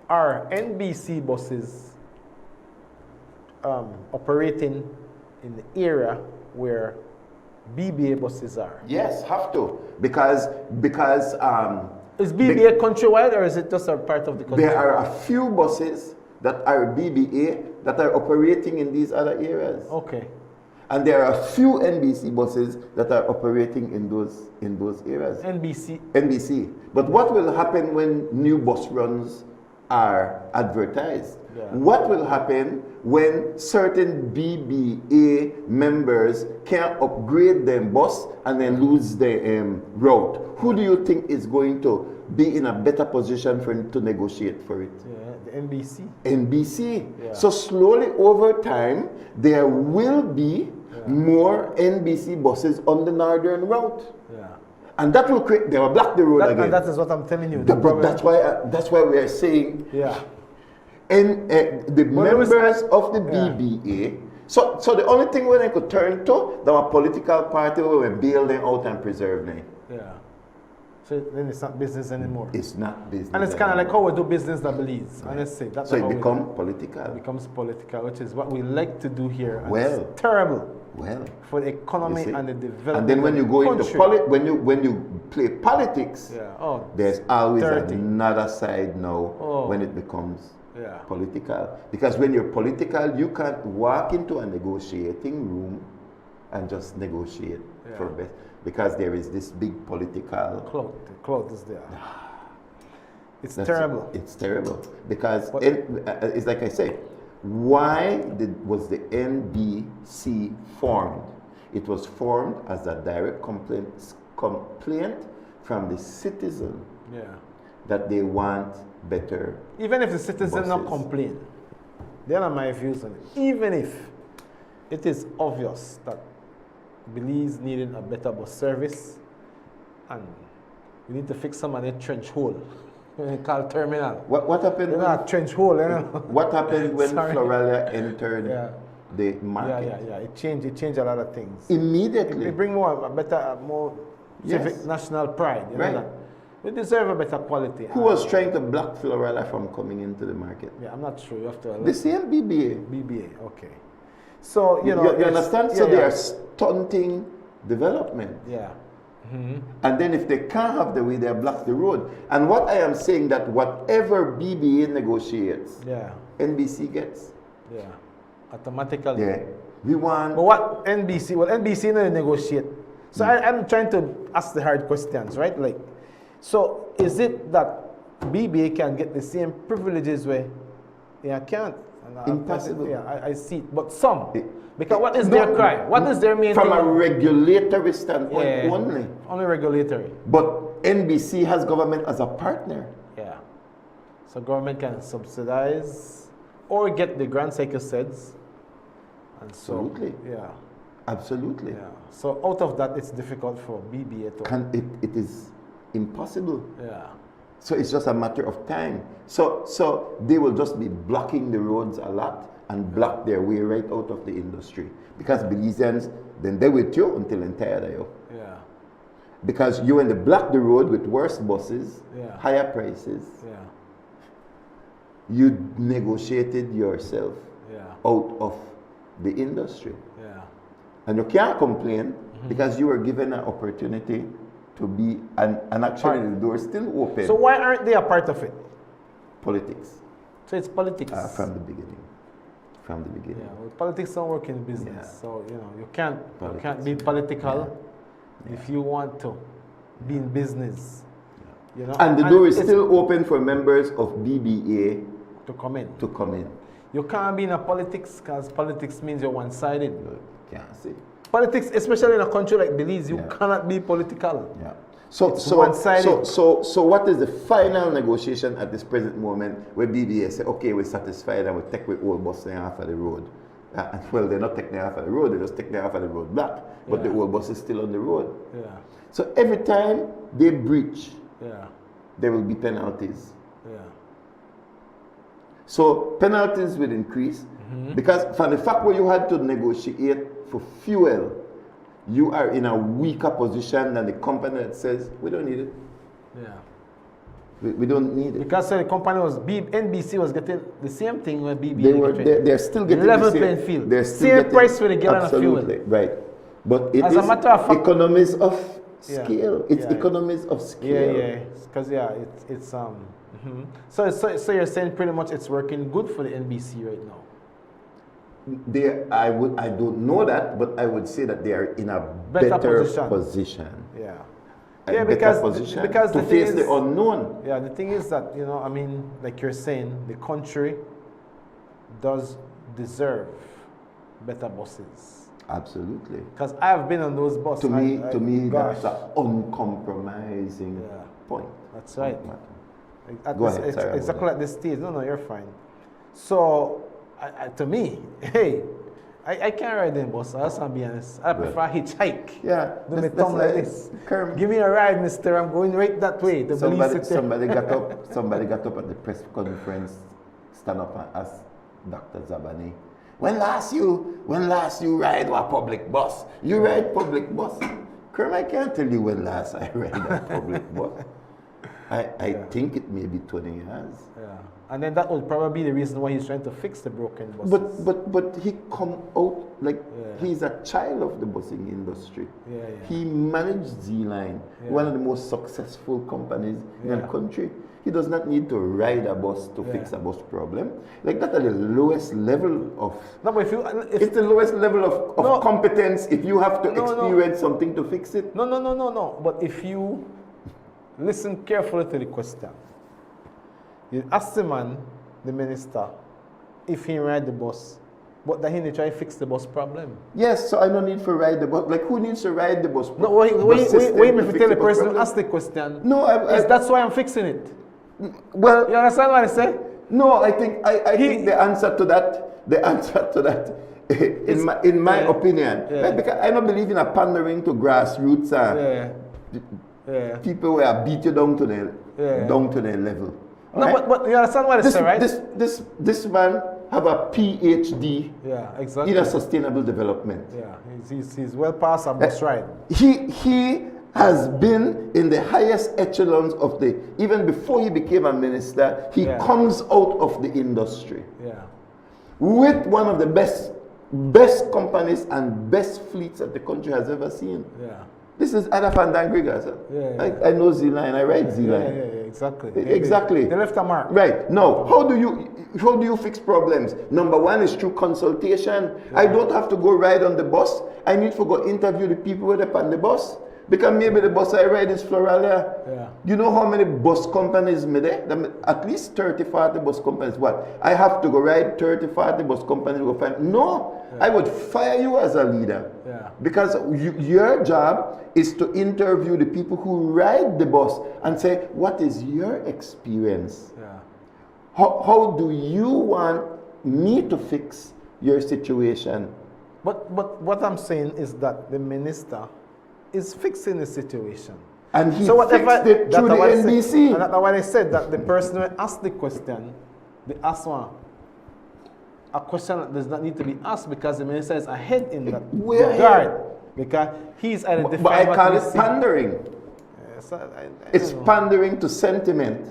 Are NBC buses operating in the area where BBA buses are? Yes, have to. Because is BBA countrywide, or is it just a part of the country? There are a few buses that are BBA that are operating in these other areas. Okay. And there are a few NBC buses that are operating in those areas. NBC. But what will happen when new bus runs are advertised? Yeah. What will happen when certain BBA members can't upgrade their bus and then lose their route? Who do you think is going to be in a better position to negotiate for it? Yeah, the NBC. NBC. Yeah. So slowly over time, there will be more NBC buses on the northern route. Yeah. And that will create, they will block the road again. And that is what I'm telling you. That's why we are saying, and the members of the BBA, so the only thing when I could turn to, there were political party where we build them out and preserve them. Yeah. So then it's not business anymore. It's not business. And it's kind of like how we do business in Belize. Honestly, that's so it becomes political. It becomes political, which is what we like to do here. And well, it's terrible. Well, for the economy and the development. And then when you go into when you play politics, there's always another side now when it becomes political. Because when you're political, you can't walk into a negotiating room and just negotiate for best. Because there is this big political clout is there. It's terrible. It's terrible because it's like I say. Why was the NBC formed? It was formed as a direct complaint from the citizen that they want better. Even if the citizen not complain, there are my views on it. Even if it is obvious that Belize needed a better bus service, and we need to fix some of the trench hole. Called terminal. What happened? A trench hole. What happened when Floralia entered the market? Yeah. It changed a lot of things. Immediately. It bring more civic national pride. You know that? We deserve a better quality. Who was trying to block Floralia from coming into the market? Yeah, I'm not sure. You have to. The same BBA. BBA. Okay. So you know. You understand? So they are stunting development. Yeah. Mm-hmm. And then if they can't have the way, they block the road. And what I am saying that whatever BBA negotiates, NBC gets. Yeah, automatically. Yeah, we want. But what NBC? Well, NBC no negotiate. So I'm trying to ask the hard questions, right? Like, so is it that BBA can get the same privileges where they can't? Impossible. I see it, but some. Because what is their cry? What is their main from thing? a regulatory standpoint only. Only regulatory. But NBC has government as a partner. Yeah. So government can subsidize or get the grants, like you said. And Absolutely. Yeah. Absolutely. Yeah. So out of that, it's difficult for BBA to. It is impossible. Yeah. So it's just a matter of time. So they will just be blocking the roads a lot and block their way right out of the industry. Because Belizeans, then they with you until entire you. Yeah. Because you when they block the road with worse buses, higher prices, you negotiated yourself out of the industry. Yeah. And you can't complain because you were given an opportunity to be, and actually the door is still open. So why aren't they a part of it? Politics. So it's politics. From the beginning. From the beginning. Yeah, well, politics don't work in business. So, you know, you can't be political if you want to be in business. You know? And the door is still open for members of BBA to come in. To come in. You can't be in a politics because politics means you're one-sided. Can't see. Politics, especially in a country like Belize, you cannot be political. Yeah. So one-sided. So what is the final negotiation at this present moment where BBA say, okay, we're satisfied and we take the old bus off of the road? Well, they're not taking it off of the road, they just take it off of the road back. But the old bus is still on the road. Yeah. So every time they breach, Yeah. there will be penalties. Yeah. So penalties will increase because from the fact where you had to negotiate for fuel, you are in a weaker position than the company that says, we don't need it. Yeah. We don't need it. Because the company was, NBC was getting the same thing with BBA. They're still getting level the same playing field. They're still same getting, price for the gallon of fuel. Absolutely, right. But it As is a matter of fact, economies of scale. It's Yeah. economies of scale. Yeah. Because it's So you're saying pretty much it's working good for the NBC right now. I don't know that, but I would say that they are in a better position. Yeah. A better position because to face the unknown. Yeah, the thing is that, you know, I mean, like you're saying, the country does deserve better buses. Absolutely. Because I've been on those buses. To me, that's an uncompromising point. That's right. Go ahead. Sorry, exactly at this stage. No, you're fine. So, to me, hey, I can't ride in bus. I'll be honest. I prefer hitchhike. Yeah. Do me thumb like this. Give me a ride, mister. I'm going right that way. To somebody got up. Somebody got up at the press conference, stand up and ask Dr. Zabani, when last you ride a public bus? You ride public bus? Kerm, I can't tell you when last I ride a public bus. I think it may be 20 years. Yeah. And then that would probably be the reason why he's trying to fix the broken buses. But he come out like he's a child of the busing industry. He managed Z-Line, one of the most successful companies in the country. He does not need to ride a bus to fix a bus problem. Like that's at the lowest level of. No, but it's the lowest level of competence. If you have to experience something to fix it. No. But if you listen carefully to the question. You ask the man, the minister, if he ride the bus, but that he need to try to fix the bus problem. Yes, so I don't need to ride the bus. Like, who needs to ride the bus? No, wait, if you tell the person who asked the question. No, that's why I'm fixing it. Well, you understand what I say? No, I think the answer to that, in my opinion, right, because I don't believe in a pandering to grassroots people who are beat you down to their level. No, right? but you understand what I say, right? This man have a PhD in a sustainable development. Yeah, he's well past a bus ride. He has been in the highest echelons of even before he became a minister, he comes out of the industry. With one of the best companies and best fleets that the country has ever seen. This is Ada van den Grigga, sir. I know Z-Line, I ride Z-Line. Exactly. Exactly. They left a mark. Right. Now, how do you fix problems? Number one is through consultation. I don't have to go ride on the bus. I need to go interview the people who are on the bus. Because maybe the bus I ride is Floralia. You know how many bus companies are there? At least 30, 40 bus companies. What? I have to go ride 30, 40 bus companies to go find. No. I would fire you as a leader. Because your job is to interview the people who ride the bus and say, what is your experience? How do you want me to fix your situation? But what I'm saying is that the minister is fixing the situation. And he fixed it through the NBC. And that's why I said that the person who asked the question, they asked one. A question that does not need to be asked because the minister is ahead in that regard. Because he's identifying. But I call it pandering. It's pandering to sentiment.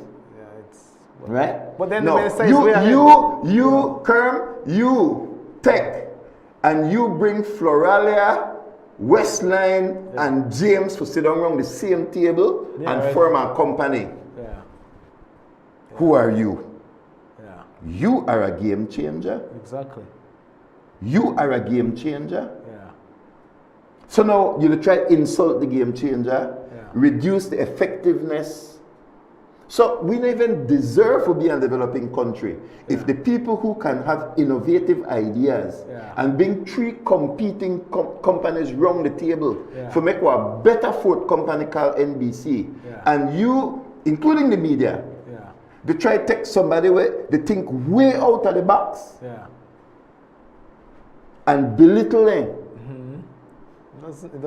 Right? But then the minister is you Kerm, you take and you bring Floralia, Westline, and James to sit down around the same table and form a company. Yeah. Who are you? Yeah. You are a game changer. Exactly. You are a game changer. Yeah. So now you try to insult the game changer, reduce the effectiveness. So we don't even deserve to be a developing country if the people who can have innovative ideas and bring three competing companies round the table to make a better fourth company called NBC, and you, including the media, they try to take somebody where they think way out of the box and belittle them.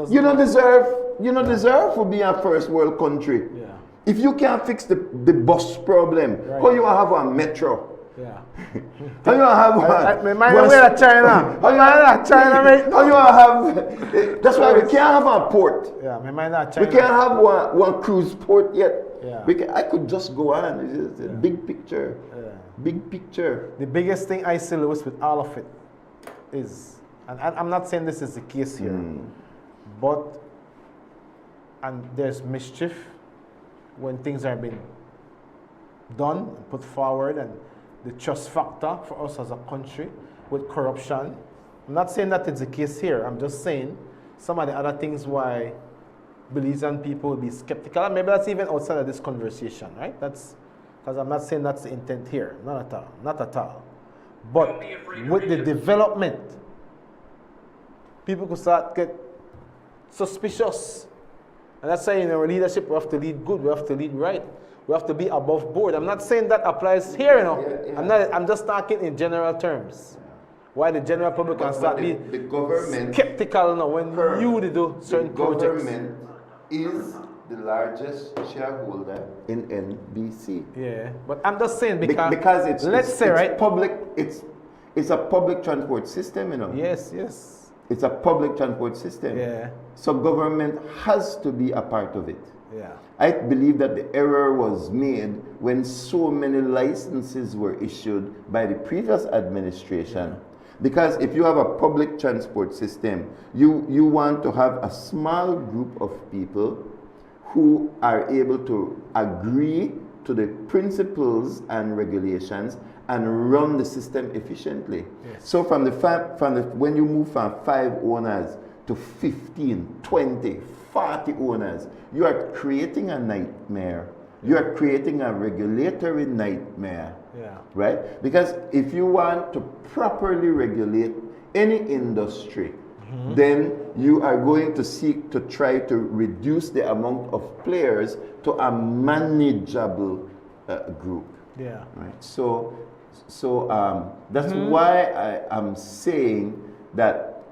You don't deserve to be a first world country. If you can't fix the bus problem, how you have a metro? How you have China? How you have? That's why we can't have a port. Yeah, my mind not China. We can't have one cruise port yet. I could just go on. It's a big picture. Big picture. The biggest thing I see, Lewis, with all of it is, and I'm not saying this is the case here, but there's mischief when things are being done, put forward, and the trust factor for us as a country with corruption. I'm not saying that it's the case here. I'm just saying some of the other things why Belizean people will be skeptical, and maybe that's even outside of this conversation, right? That's because I'm not saying that's the intent here. Not at all. Not at all. But with the development, people could start get suspicious. And that's why in our leadership we have to lead good, we have to lead right. We have to be above board. I'm not saying that applies here, you know. I'm just talking in general terms. Why the general public can start being skeptical now when you do certain projects. The government is the largest shareholder in NBC. Yeah, but I'm just saying because it's right? Public. It's a public transport system, you know. Yes, yes. It's a public transport system. Yeah. So government has to be a part of it. Yeah. I believe that the error was made when so many licenses were issued by the previous administration. Because if you have a public transport system, you want to have a small group of people who are able to agree to the principles and regulations and run the system efficiently. Yes. So when you move from 5 owners to 15, 20, 40 owners, you are creating a nightmare. You are creating a regulatory nightmare. Right? Because if you want to properly regulate any industry, then you are going to seek to try to reduce the amount of players to a manageable group. Yeah. Right. So that's why I am saying that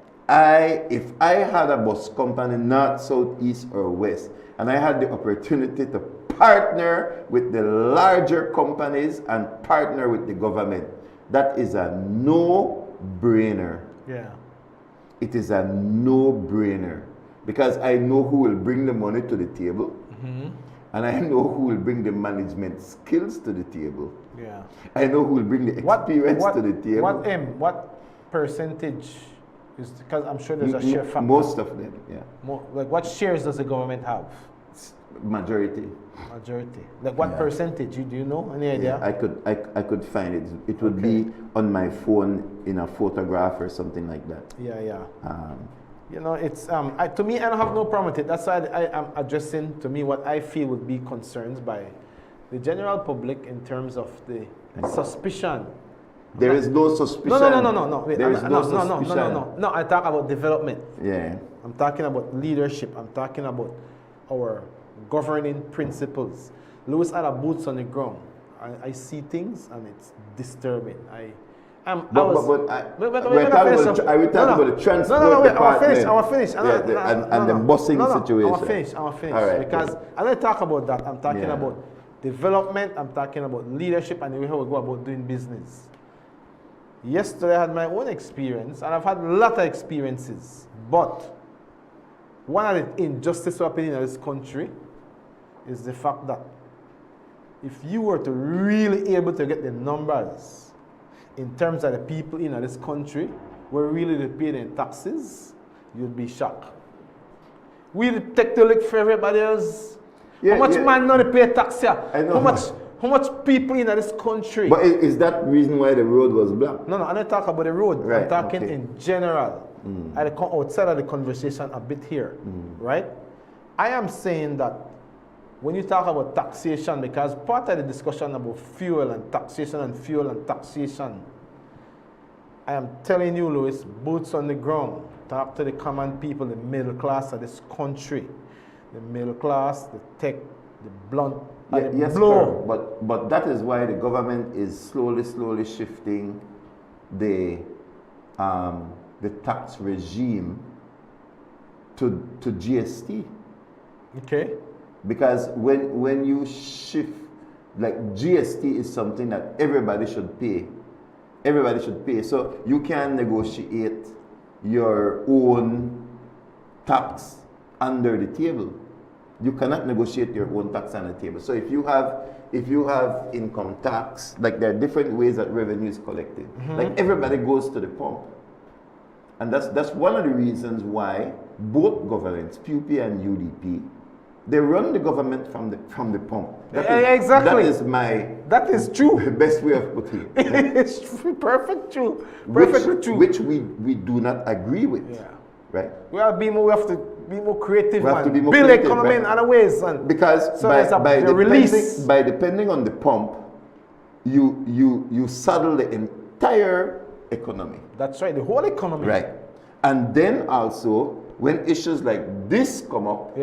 if I had a bus company, not south, east, or west, and I had the opportunity to partner with the larger companies and partner with the government, that is a no-brainer. Yeah. It is a no-brainer because I know who will bring the money to the table, and I know who will bring the management skills to the table. Yeah. I know who will bring the experience to the table. What percentage is, because I'm sure there's a share factor. Most of them, yeah. Like what shares does the government have? Majority. Like what percentage? Do you know? Any idea? Yeah, I could find it. It would be on my phone in a photograph or something like that. Yeah. You know, it's to me, I don't have no problem with it. That's why I am addressing to me what I feel would be concerns by the general public in terms of the suspicion. There is no suspicion. No. Wait, there is no suspicion. No, I talk about development. Yeah. I'm talking about leadership. I'm talking about our governing principles. Lewis had a boots on the ground. I see things and it's disturbing. Are we talking about the transport department? I will finish. And the busing situation. I will finish. All right, because I don't talk about that. I'm talking about development. I'm talking about leadership and the way how we go about doing business. Yesterday I had my own experience, and I've had a lot of experiences. But one of the injustices happening in this country is the fact that if you were to really able to get the numbers in terms of the people in this country were really they paid in taxes, you'd be shocked. We take the lick for everybody else. How much man not pay tax here? How much people in this country? But is that the reason why the road was blocked? No, I'm not talking about the road. Right, I'm talking okay. in general. Outside of the conversation a bit here, right? I am saying that when you talk about taxation, because part of the discussion about fuel and taxation, I am telling you, Louis, boots on the ground. Talk to the common people, the middle class of this country. The middle class, the tech, the blunt, and the blow. But that is why the government is slowly shifting the tax regime to GST. Okay. Because when you shift, like GST is something that everybody should pay. Everybody should pay. So you can negotiate your own tax under the table. You cannot negotiate your own tax on the table. So if you have income tax, like there are different ways that revenue is collected. Like everybody goes to the pump. And that's one of the reasons why both governments, PUP and UDP, they run the government from the pump. Exactly. That is true. Best way of putting it. Right? It's perfect true. Perfectly true. Which we do not agree with. Yeah. Right? We have to be more creative. We have to be more build creative, economy in other ways. And because so by depending on the pump, you saddle the entire economy. That's right, the whole economy. Right. And then also when issues like this come up,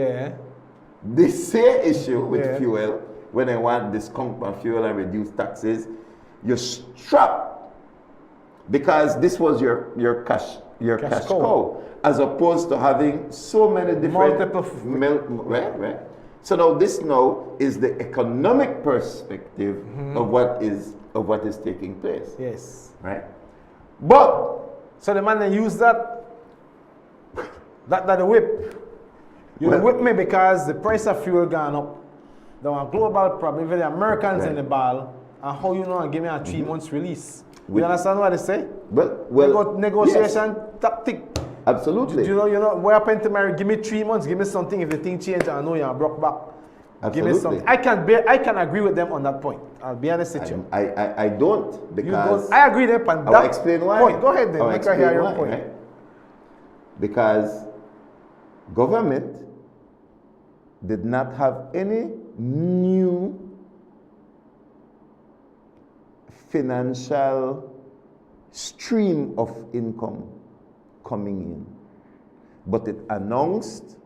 this same issue with fuel, when I want discount on fuel and reduce taxes, you're strapped because this was your cash cow, as opposed to having so many different right. So now this is the economic perspective of what is taking place. Yes. Right. But so the man they use that the whip. You whip me because the price of fuel gone up. There was a global problem. Even the Americans in the ball, and how you know and give me a 3 months release. You understand what I say? Well, negotiation tactic. Absolutely. You know, where I to marry, give me 3 months, give me something. If the thing change, I know you're broke back. Absolutely. Give me something. I can agree with them on that point. I'll be honest with you. I don't, because you don't. I agree with them on that I'll explain why. point. Go ahead then. Make I hear your point. Right? Because government did not have any new financial stream of income coming in, but it announced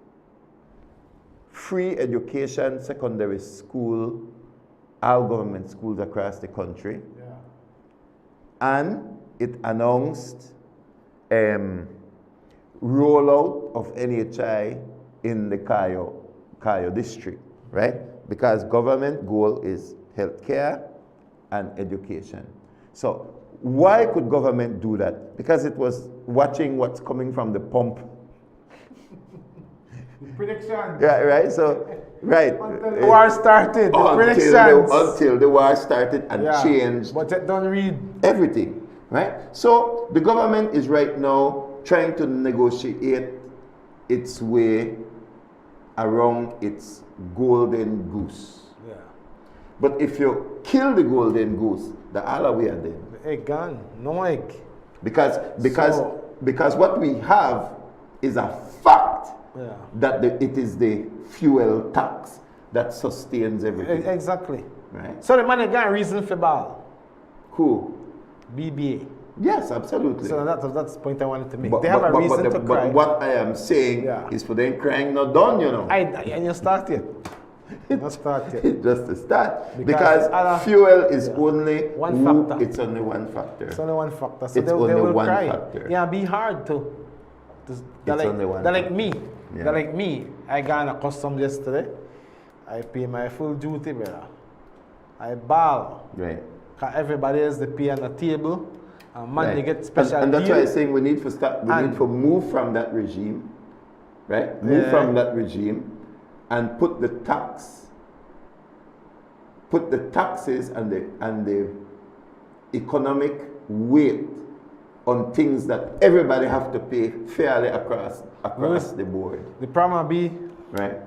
free education, secondary school, all government schools across the country, and it announced rollout of NHI in the Cayo district, right? Because government goal is healthcare and education. So why could government do that? Because it was watching what's coming from the pump. Prediction. Yeah, right. So, right. Until the war started. Until the war started and changed. But it don't read everything, right? So the government is right now trying to negotiate its way around its golden goose. Yeah. But if you kill the golden goose, the all way are dead. The egg gone. No egg. Because what we have is a fact that it is the fuel tax that sustains everything. Exactly. Right. So the man got a reason for ball. Who? BBA. Yes, absolutely. So that's the point I wanted to make. They have a reason to cry. But what I am saying is for them crying not done, you know. And you start yet. Just to start. Because fuel is only one factor. It's only one factor. It's only one factor. So it's they will one cry. Factor. Yeah, be hard to. They're like me. Yeah. They're like me. I got a custom yesterday. I pay my full duty, brother. I ball. Right. Because everybody else they pay on the table. And man, they get special and that's deal. why I'm saying we need to move from that regime. Right? Move from that regime and put the taxes and the economic weight on things that everybody have to pay fairly across the board. The problem be right.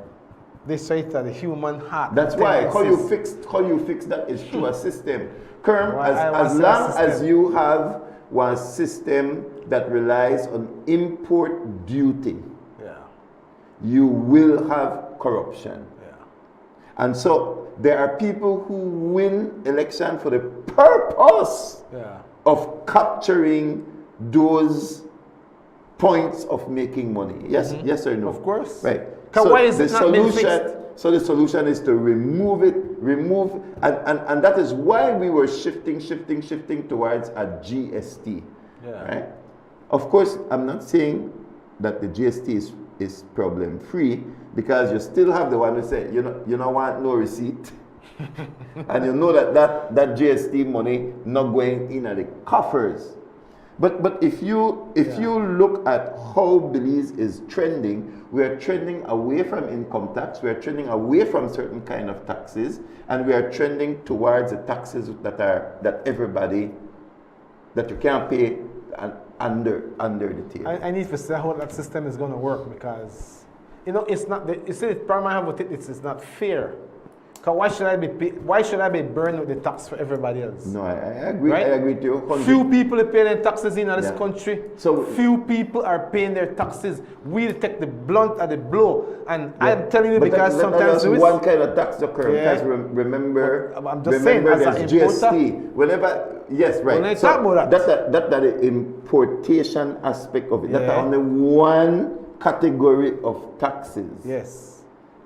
They say that the human heart. That's why how you fix that is through a system. Kerm, as long as you have one system that relies on import duty, you will have corruption. And so there are people who win election for the purpose of capturing those points of making money. Yes, yes or no? Of course. Right. So why is it not being fixed? So the solution is to remove it, and that is why we were shifting towards a GST. Right? Of course, I'm not saying that the GST is problem free, because you still have the one who say, you don't want no receipt. And you know that GST money not going in at the coffers. But if you look at how Belize is trending, we are trending away from income tax, we are trending away from certain kind of taxes, and we are trending towards the taxes that everybody, that you can't pay under the table. I need to see how that system is going to work, because it's not. You see, the problem I have with it is it's not fair. Because why should I be burned with the tax for everybody else? No, I agree. Right? I agree with you. Few people are paying their taxes in this country. So few people are paying their taxes. We'll take the blunt of the blow. And I'm telling you, because sometimes that's one kind of tax occur. Because remember, I'm just saying, as there's an importer, GST. Whenever, yes, right. When I talk about that, that's the importation aspect of it. That's only one category of taxes. Yes.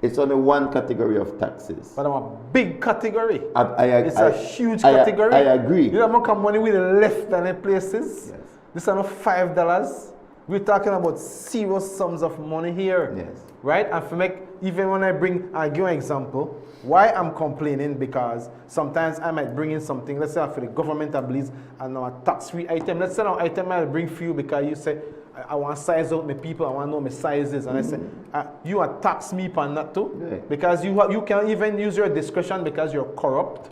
It's only one category of taxes. But I'm a big category. It's a huge category. I agree. You know how much money we left in the places? Yes. This is not $5. We're talking about serious sums of money here. Yes. Right? And for make, even when I give you an example, why I'm complaining, because sometimes I might bring in something, let's say for the government, I believe, and a tax-free item. Let's say an item I'll bring for you because you say, I want to size out my people, I want to know my sizes. And I say, you are tax me on that too? Right. Because you can't even use your discretion because you're corrupt.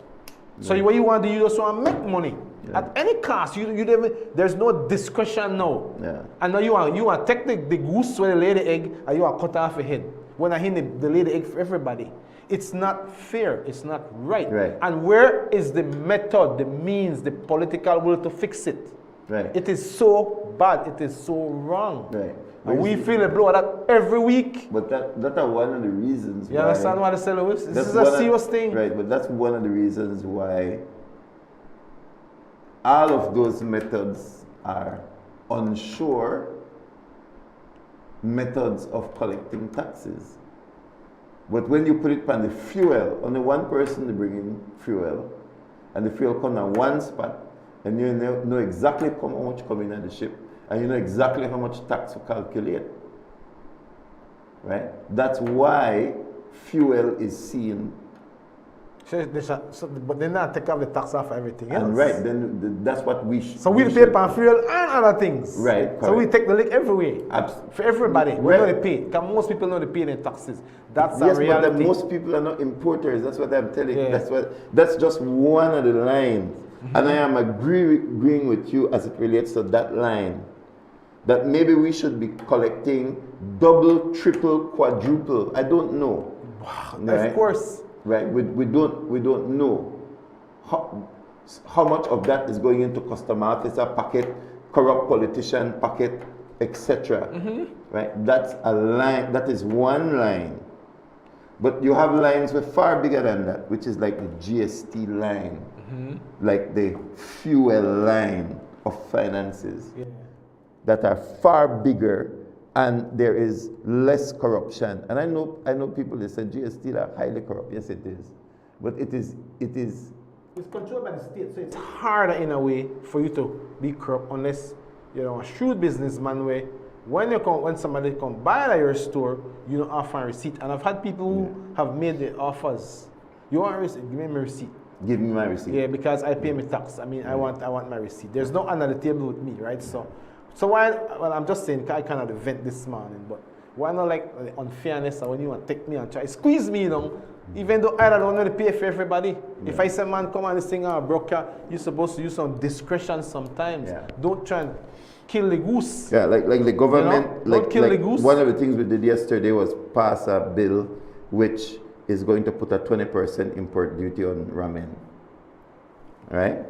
Right. So what you want to do, you just want to make money. Yeah. At any cost, there's no discretion now. Yeah. And now you want to take the goose where they lay the egg, and you want to cut off a head. When I hit the lay the egg for everybody. It's not fair, it's not right. And where is the method, the means, the political will to fix it? Right. It is so bad, it is so wrong. Right. And we feel a blow at that every week. But that are one of the reasons why. You understand what I say, Lewis? This is a serious thing. Right, but that's one of the reasons why all of those methods are unsure methods of collecting taxes. But when you put it on the fuel, only one person to bring in fuel, and the fuel comes on one spot, and you know exactly how much coming in the ship, and you know exactly how much tax to calculate. Right? That's why fuel is seen. But then I take off the tax off everything else. And right, then that's what we So we'll pay for fuel and other things. Right. Correct. So we take the lick everywhere. For everybody. Right. We know they pay. Because most people know they pay their taxes. That's a reality. Yes, but most people are not importers. That's what I'm telling you. That's just one of the lines. And I am agreeing with you as it relates to that line. That maybe we should be collecting double, triple, quadruple. I don't know. Right? Of course. Right, we don't know how much of that is going into customer officer pocket, corrupt politician pocket, etc. Right, that's a line. That is one line, but you have lines with far bigger than that, which is like the GST line, like the fuel line of finances, that are far bigger. And there is less corruption. And I know people that say GST are highly corrupt. Yes, it is. But it is. It's controlled by the state, so it's harder in a way for you to be corrupt unless you're a shrewd businessman where when somebody come buy at your store, you don't offer a receipt. And I've had people who have made the offers. You want a receipt? Give me my receipt. Give me my receipt. Yeah, because I pay my tax. I mean, I want my receipt. There's no under the table with me, right? So why, well, I'm just saying, I cannot vent this morning, but why not like the unfairness, or when you want to take me and try squeeze me, Even though I don't want to pay for everybody. If I say, man, come on, this thing, broker, you're supposed to use some discretion sometimes. Don't try and kill the goose. Yeah, like the government, you know? Don't kill the goose. One of the things we did yesterday was pass a bill which is going to put a 20% import duty on ramen. Right?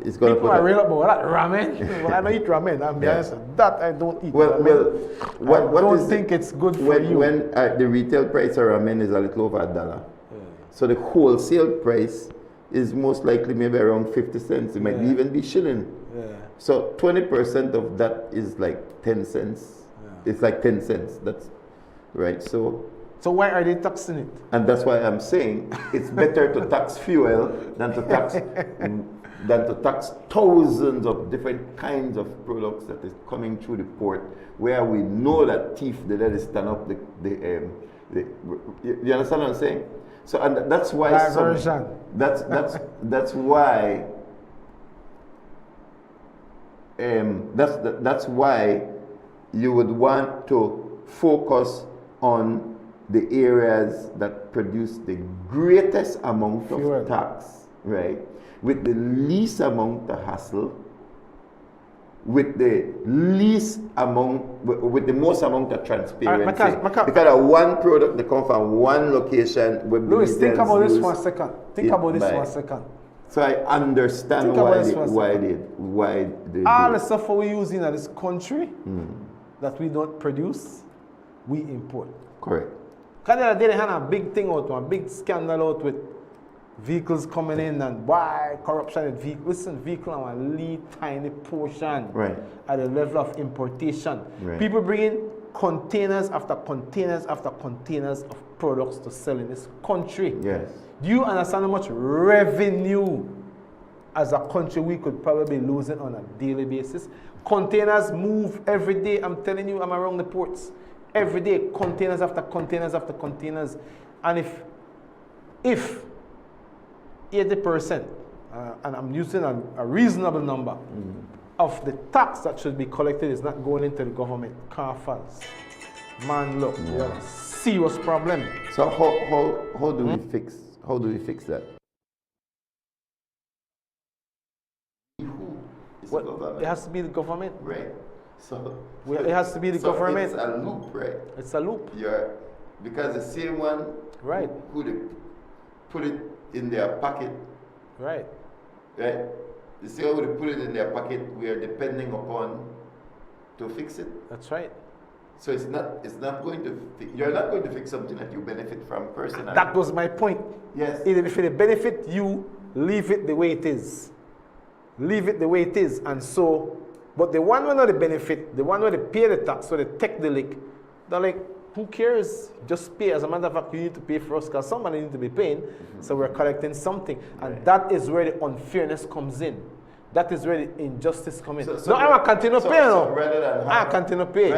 It's going People to put are real about that ramen. Well, I don't eat ramen. I'm honest. That I don't eat. Well, I don't think it's good for you. When the retail price of ramen is a little over $1. So the wholesale price is most likely maybe around 50 cents. It might even be shilling. So 20% of that is like 10 cents. It's like 10 cents. That's right. So why are they taxing it? And that's why I'm saying it's better to tax fuel than to tax thousands of different kinds of products that is coming through the port, where we know that thief they let it stand up you understand what I'm saying? So and that's why that's why that's why you would want to focus on the areas that produce the greatest amount of tax, right? With the least amount of hassle, with the least amount, with the most amount of transparency. Because one product that comes from one location. Louis, think about this for a second. Think about this for a second. So I understand why they all the stuff we use in this country that we don't produce, we import. Correct. Because the other day they had a big thing out, a big scandal out with vehicles coming in and why corruption in vehicles. Listen, vehicle are a little tiny portion at the level of importation. People bring in containers after containers after containers of products to sell in this country. Yes. Do you understand how much revenue as a country we could probably lose it on a daily basis? Containers move every day. I'm telling you, I'm around the ports. Every day, containers after containers after containers. And if 80%, and I'm using a reasonable number, of the tax that should be collected is not going into the government coffers, man, look, we have a serious problem. So how do we fix that? Well, it has to be the government. Right. So it has to be the government. It's a loop, right? It's a loop. Because the same one who they put it in their pocket. Right. The same one who they put it in their pocket, we are depending upon to fix it. That's right. So it's not going to you're not going to fix something that you benefit from personally. That was my point. Yes. If it benefit you, leave it the way it is. Leave it the way it is. And so, but the one who not the benefit, the one who they pay the tax, so they take the lick, they're like, who cares? Just pay. As a matter of fact, you need to pay for us because somebody needs to be paying. So we're collecting something. And that is where the unfairness comes in. That is where the injustice comes in. So I'm a continue pay now. Rather than I continue pay.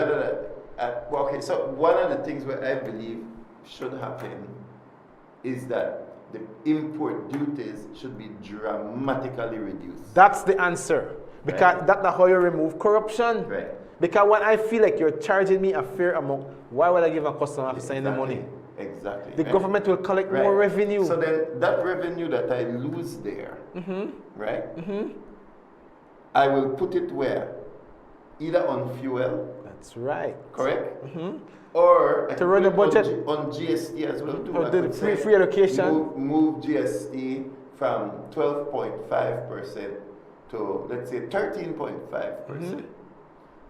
So one of the things where I believe should happen is that the import duties should be dramatically reduced. That's the answer. Because that's how you remove corruption. Right. Because when I feel like you're charging me a fair amount, why would I give a customer officer any money? Exactly. The government will collect more revenue. So then that revenue that I lose there, right? I will put it where? Either on fuel. That's right. Correct? Or I to run the budget on GST as well too. The free allocation. Move GST from 12.5% to let's say 13.5%.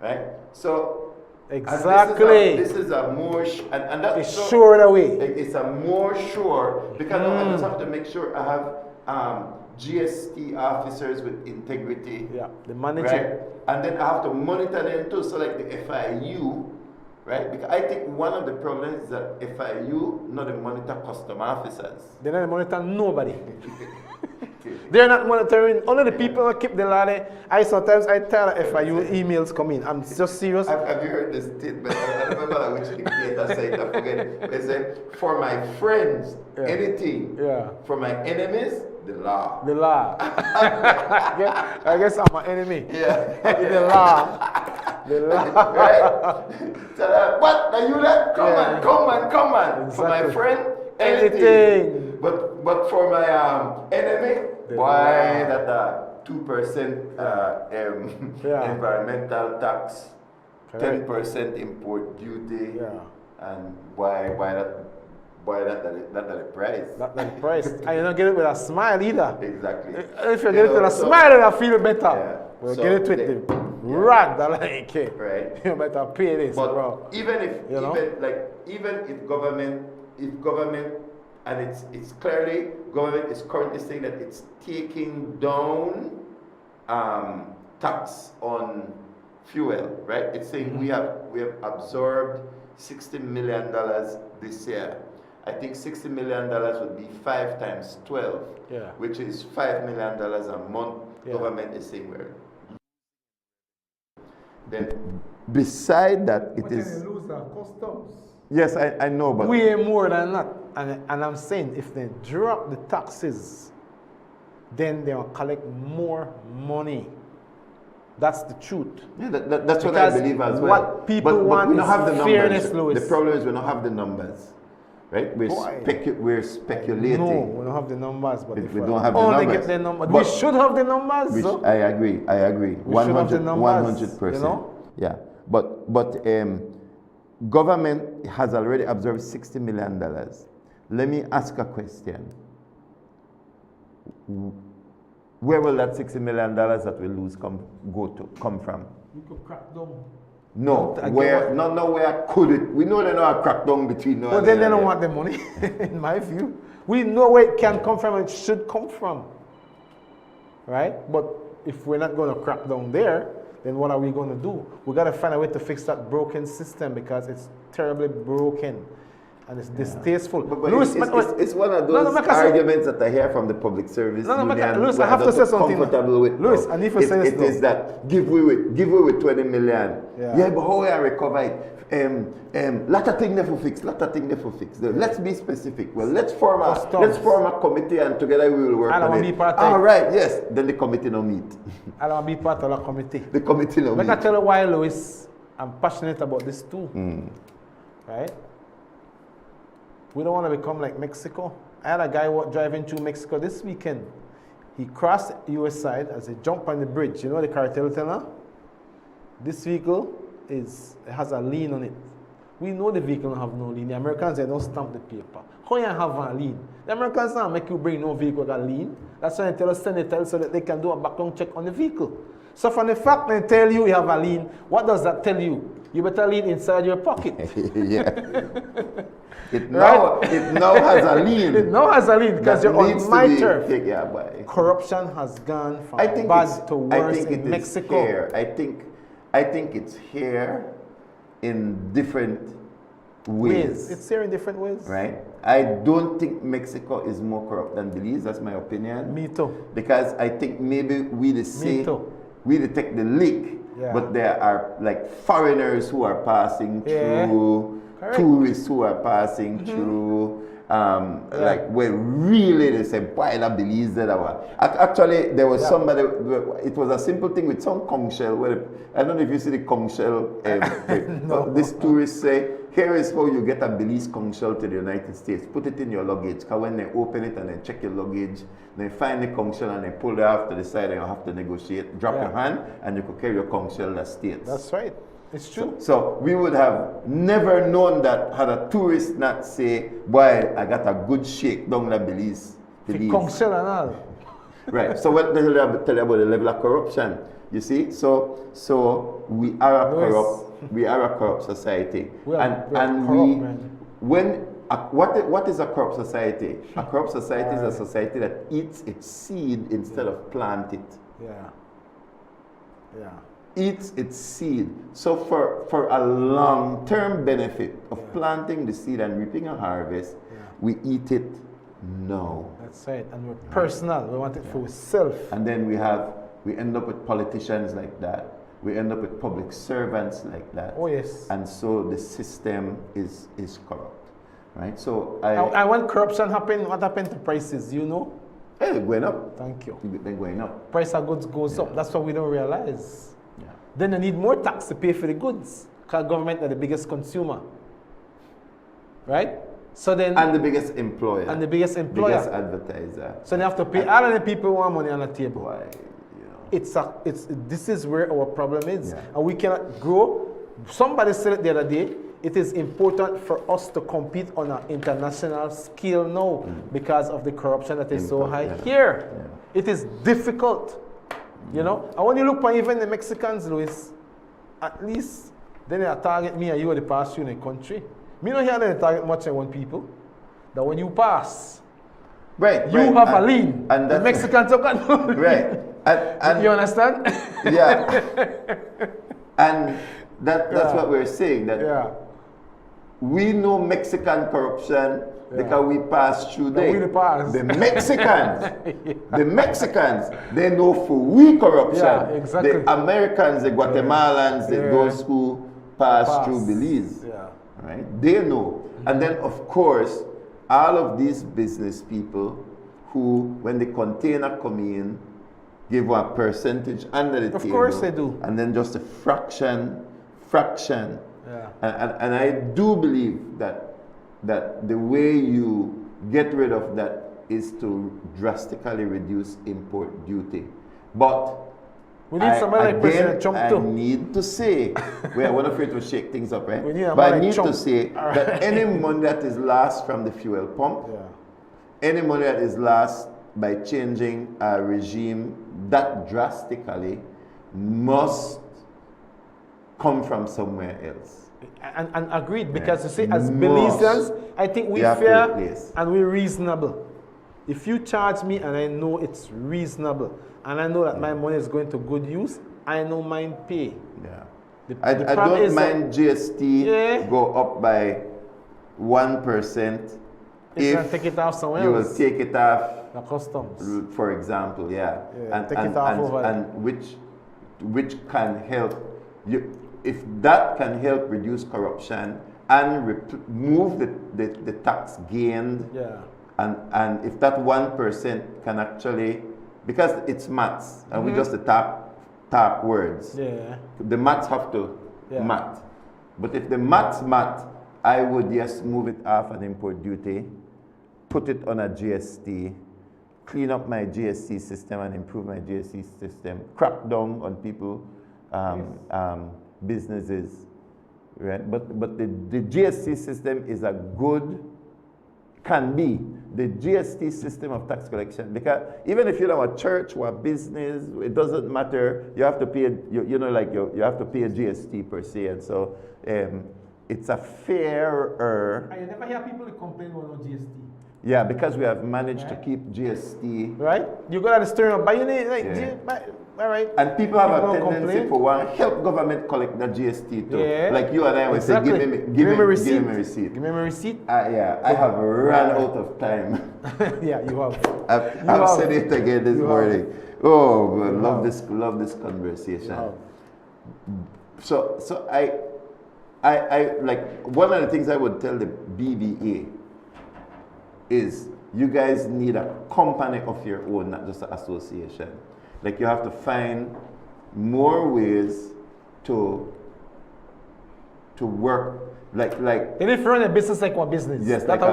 Right? So exactly. This is a more and that's it's sure the way. It's a more sure because I just have to make sure I have GST officers with integrity. Yeah, the manager. Right? And then I have to monitor them too. So like the FIU, right? Because I think one of the problems is that FIU not monitor custom officers. They don't monitor nobody. They're not monitoring. Only the people who keep the line. Sometimes I tell FIU emails come in. I'm just serious. Have you heard this statement? I don't remember which dictator said. I forget. They say, "For my friends, anything. For my enemies, the law." The law. I guess I'm an enemy. Yeah. The law. The law. Right? So what? Are you that? Come on. Exactly. For my friend, anything. But for my enemy, why that 2% environmental tax, 10% import duty, and why that the price? Not the price. And you don't get it with a smile either. Exactly. If you get it with a smile, then I feel better. Yeah. We'll So get it with the rod that like it. Right. You better pay this, But bro. even if government and it's clearly government is currently saying that it's taking down tax on fuel, right? It's saying we have absorbed $60 million this year. I think $60 million would be 5 times 12, which is $5 million a month. Government is saying we're. Then beside that, it is. Lose our customs. Yes, I know, but way more than that. And I'm saying if they drop the taxes, then they'll collect more money. That's the truth. Yeah, that's what I believe as well. What people want we don't have the fairness, numbers. Louis. The problem is we don't have the numbers, right? We're speculating. No, we don't have the numbers, but if we don't have the only numbers. get the numbers. We should have the numbers. I agree. We should have the numbers, 100%. you know? Yeah, but government has already absorbed $60 million. Let me ask a question. Where will that $60 million that we lose come from? We could crack down. No, where could it? We know they know a crack down between now. But then they don't want the money, in my view. We know where it can come from and it should come from. Right? But if we're not going to crack down there, then what are we going to do? We got to find a way to fix that broken system because it's terribly broken. And it's distasteful. But it's one of those arguments that I hear from the public service union. Louis, I have to say something. Louis, I need to say this. It is that give we with 20 million. Yeah, but how we are recover it? Lot of things never fix. Let's be specific. Well, let's form a committee and together we will work on it. All right, yes. Then the committee no meet. I don't want to be part of the committee. The committee no meet. Let me tell you why, Louis, I'm passionate about this too. Right? We don't want to become like Mexico. I had a guy driving through Mexico this weekend. He crossed the US side as he jumped on the bridge. You know the cartel teller? This vehicle has a lien on it. We know the vehicle don't have no lien. The Americans, they don't stamp the paper. How you have a lien? The Americans don't make you bring no vehicle that lien. That's why they tell us send it so that they can do a background check on the vehicle. So from the fact they tell you have a lien, what does that tell you? You better lean inside your pocket. It now has a lien. It now has a lien because you're on my turf. By. Corruption has gone from bad to worse in Mexico. I think it's here in different ways. It's here in different ways. Right? I don't think Mexico is more corrupt than Belize. That's my opinion. Me too. Because I think maybe we detect the leak. Yeah. But there are like foreigners who are passing through, tourists who are passing through. Like where really they say, why not Belize that our actually there was somebody. It was a simple thing with some conch shell. Where I don't know if you see the conch shell. This tourist say, here is how you get a Belize conch shell to the United States. Put it in your luggage. Because when they open it and they check your luggage, they find the conch shell and they pull it off to the side and you have to negotiate. Drop your hand and you could carry your conch shell to States. That's right. It's true. So we would have never known that had a tourist not say, boy, I got a good shake down the Belize. Conch shell and all. Right. So what does it tell you about the level of corruption? You see? So we are a corrupt society. What is a corrupt society? A corrupt society is a society that eats its seed instead of plant it. Eats its seed. So for a long-term benefit of planting the seed and reaping a harvest, we eat it now. That's right. And we're personal. We want it for ourselves. And then we end up with politicians like that. We end up with public servants like that. Oh yes. And so the system is corrupt. Right? So and when corruption happened, what happened to prices? You know? Hey, they're going up. Thank you. They're going up. Price of goods goes up. That's what we don't realize. Then they need more tax to pay for the goods because government are the biggest consumer. Right? So then, and the biggest employer. And the biggest employer. Biggest advertiser. So they have to pay all of the people who want money on the table. Why? This is where our problem is. And we cannot grow. Somebody said it the other day, it is important for us to compete on an international scale now because of the corruption that is so high here. It is difficult. You know? And when you look for even the Mexicans, Luis, at least then they target me and you are the past in the country. Me not hear they target much on people. That when you pass, you have a lean. And the Mexicans have got no lean. Right. And you understand? Yeah. And that's what we're saying. That we know Mexican corruption because we pass through there. The Mexicans, they know for we corruption. Yeah, exactly. The Americans, the Guatemalans, those who pass through Belize, right? They know. And then, of course, all of these business people who, when the container come in, give a percentage under the table. Of course they do. And then just a fraction. Yeah. And I do believe that the way you get rid of that is to drastically reduce import duty. But we need somebody like President Trump too. I need to say, we're not afraid to shake things up, right? We need But I like need Trump. to say that any money that is lost from the fuel pump, any money that is lost by changing a regime that drastically must come from somewhere else. And agreed, because you see, as Belizeans, I think we fair and we're reasonable. If you charge me and I know it's reasonable, and I know that my money is going to good use, I know mine pay. Yeah. I don't mind GST go up by 1% if take it off somewhere you else. will take it off the customs, for example, and take it off over there. and which can help you. If that can help reduce corruption and remove the tax gained, and if that 1% can actually, because it's maths and we just the tap words, the maths have to math. But if the maths math, I would move it off an import duty, put it on a GST, clean up my GST system and improve my GST system, crack down on people, businesses, right? But the GST system is can be the GST system of tax collection, because even if you're a church or a business, it doesn't matter. You have to pay, you have to pay a GST per se, and so it's a fairer. I never hear people complain about no GST. Yeah, because we have managed to keep GST. Right? You got to stir up, but you need all right. And people have a tendency for one, help government collect the GST too. Yeah. Like you and I would say, give me a receipt. Give me a receipt. Give me a receipt. I have run out of time. Yeah, you have. I've said it again this morning. Oh, man, love this conversation. So I like, one of the things I would tell the BBA is you guys need a company of your own, not just an association. Like, you have to find more ways to work like. And if you run a business like a business, yes, that's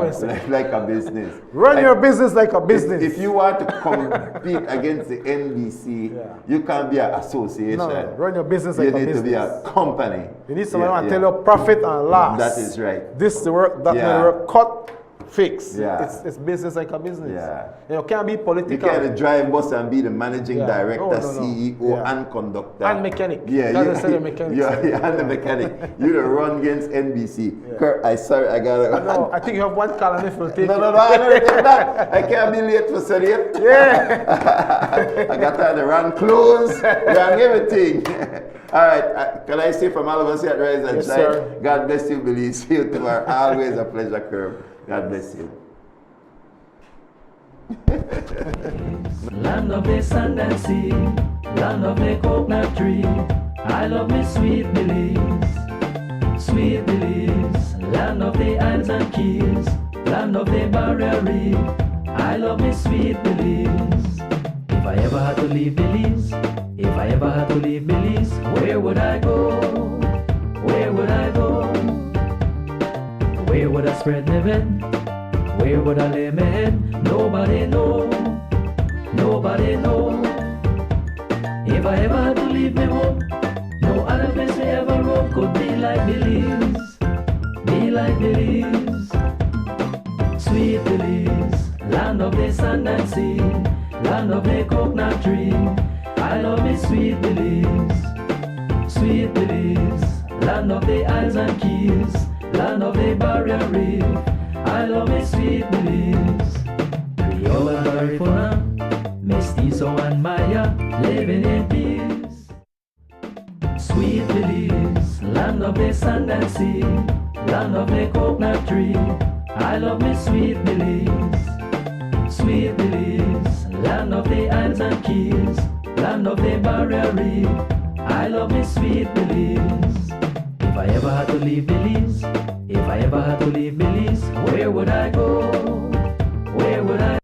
like a business. Run your business like a business. If you want to compete against the NBC, you can't be an association. No, run your business like a business. You need to be a company. You need someone to tell you profit and loss. That is right. This the work, that the work, cut, fix. Yeah. It's business like a business. Yeah. You can't be political. You can't drive bus and be the managing director, CEO, and conductor. And mechanic. Yeah, the mechanic. Yeah, and the mechanic. You to run against NBC. Kurt, I gotta. No, I think you have one call and if we'll take No, I don't take that. I can't be late for study. Yeah. I got to run clothes, run everything. All right, can I say from all of us here at Rise and Shine, sir. God bless you, Billy. See you tomorrow. Always a pleasure, Curb. God bless you. Land of the sand and sea, land of the coconut tree. I love me sweet Belize, sweet Belize. Land of the islands and keys, land of the barrier reef. I love me sweet Belize. If I ever had to leave Belize, where would I go? Where would I go? Where would would I spread my bed? Where would I lay my head? Nobody know, nobody know. If I ever had to leave me home, no other place me ever roam could be like Belize, be like Belize. Sweet Belize, land of the sand and sea, land of the coconut tree. I love me sweet Belize, sweet Belize, land of the isles and keys, land of the barrier reef. I love me sweet Belize. Creole and Garifuna, Mestizo and Maya, living in peace. Sweet Belize, land of the sand and sea, land of the coconut tree. I love me sweet Belize, sweet Belize, land of the isles and keys, land of the barrier reef. I love me sweet Belize. If I ever had to leave Belize, if I ever had to leave Belize, where would I go? Where would I?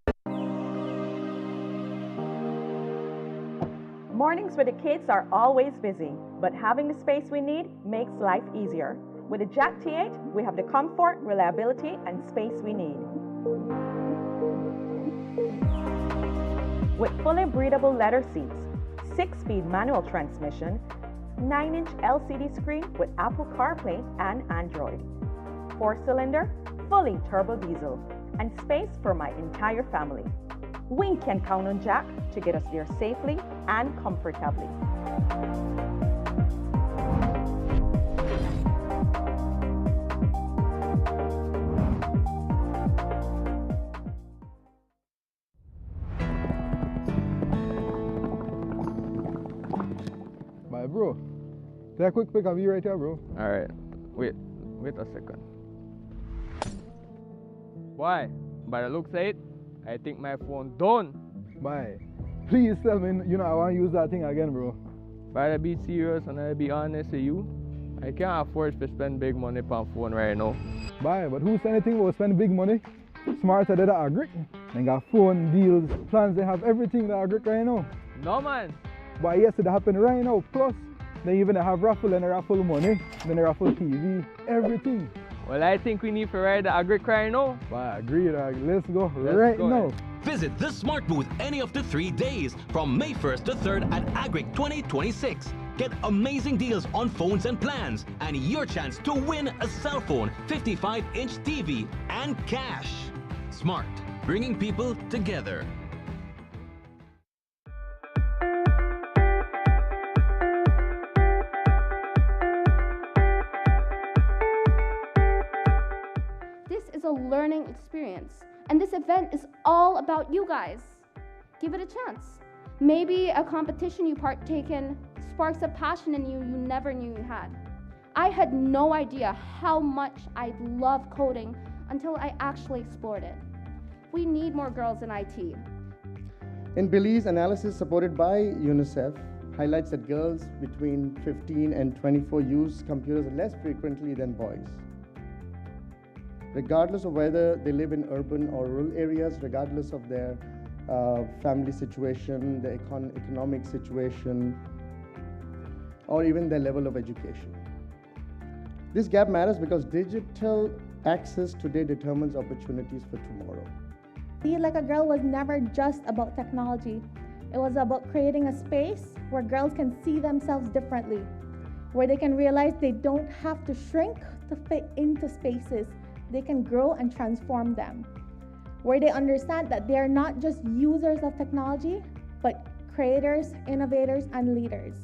Mornings with the kids are always busy, but having the space we need makes life easier. With the Jack T8, we have the comfort, reliability, and space we need. With fully breathable leather seats, 6-speed manual transmission, 9-inch LCD screen with Apple CarPlay and Android, 4-cylinder, fully turbo diesel, and space for my entire family. We can count on Jack to get us there safely and comfortably. Bye, bro. Take a quick pic of you right here, bro. Alright, wait a second. Why? By the looks of it, I think my phone done. Bye. Please tell me, I want to use that thing again, bro. But I be serious and I be honest with you, I can't afford to spend big money on phone right now. Bye, but who said anything about spending big money? Smarter than the Agric. They got phone deals, plans, they have everything that Agric right now. No, man. But yes, it happen right now. Plus, they even have raffle and they raffle money, then they raffle TV, everything. Well, I think we need to ride the Agric right now. I agree, let's go Let's go now. Visit the Smart Booth any of the 3 days from May 1st to 3rd at Agric 2026. Get amazing deals on phones and plans and your chance to win a cell phone, 55-inch TV, and cash. Smart, bringing people together. This is a learning experience, and this event is all about you guys. Give it a chance. Maybe a competition you partake in sparks a passion in you you never knew you had. I had no idea how much I love coding until I actually explored it. We need more girls in IT. In Belize, analysis supported by UNICEF highlights that girls between 15 and 24 use computers less frequently than boys. Regardless of whether they live in urban or rural areas, regardless of their family situation, their economic situation, or even their level of education. This gap matters because digital access today determines opportunities for tomorrow. Be Like a Girl was never just about technology. It was about creating a space where girls can see themselves differently, where they can realize they don't have to shrink to fit into spaces. They can grow and transform them, where they understand that they are not just users of technology, but creators, innovators, and leaders.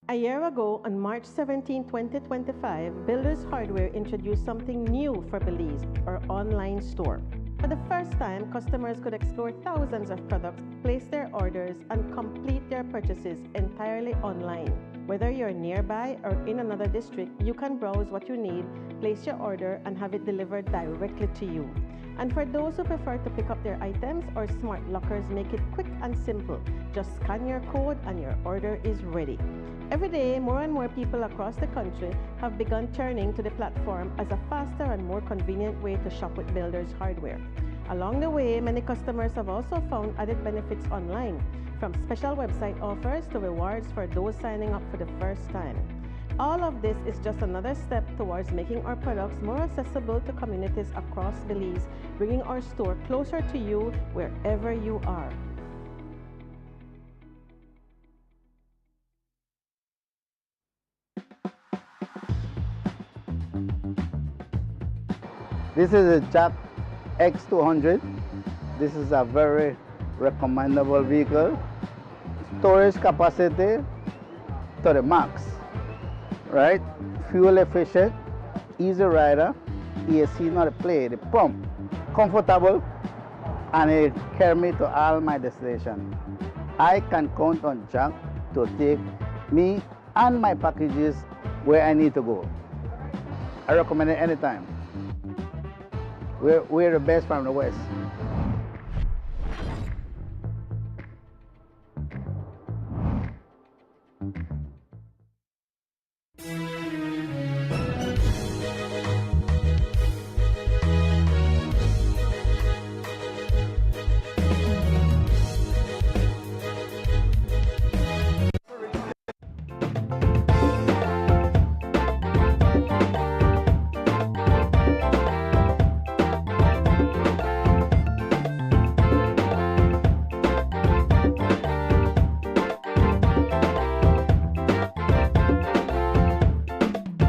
A year ago, on March 17, 2025, Builders Hardware introduced something new for Belize, our online store. For the first time, customers could explore thousands of products, place their orders, and complete their purchases entirely online. Whether you're nearby or in another district, you can browse what you need, place your order, and have it delivered directly to you. And for those who prefer to pick up their items, our smart lockers make it quick and simple. Just scan your code and your order is ready. Every day, more and more people across the country have begun turning to the platform as a faster and more convenient way to shop with Builders Hardware. Along the way, many customers have also found added benefits online, from special website offers to rewards for those signing up for the first time. All of this is just another step towards making our products more accessible to communities across Belize, bringing our store closer to you wherever you are. This is a Jack X200. This is a very recommendable vehicle. Storage capacity to the max, right? Fuel efficient, easy rider, AC not a play, the pump, comfortable, and it carry me to all my destination. I can count on Jack to take me and my packages where I need to go. I recommend it anytime. We're the best from the West.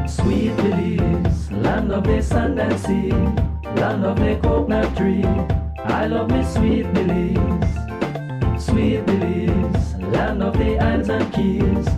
Sweet Belize, land of the sand and sea, land of the coconut tree. I love me sweet Belize, land of the islands and keys.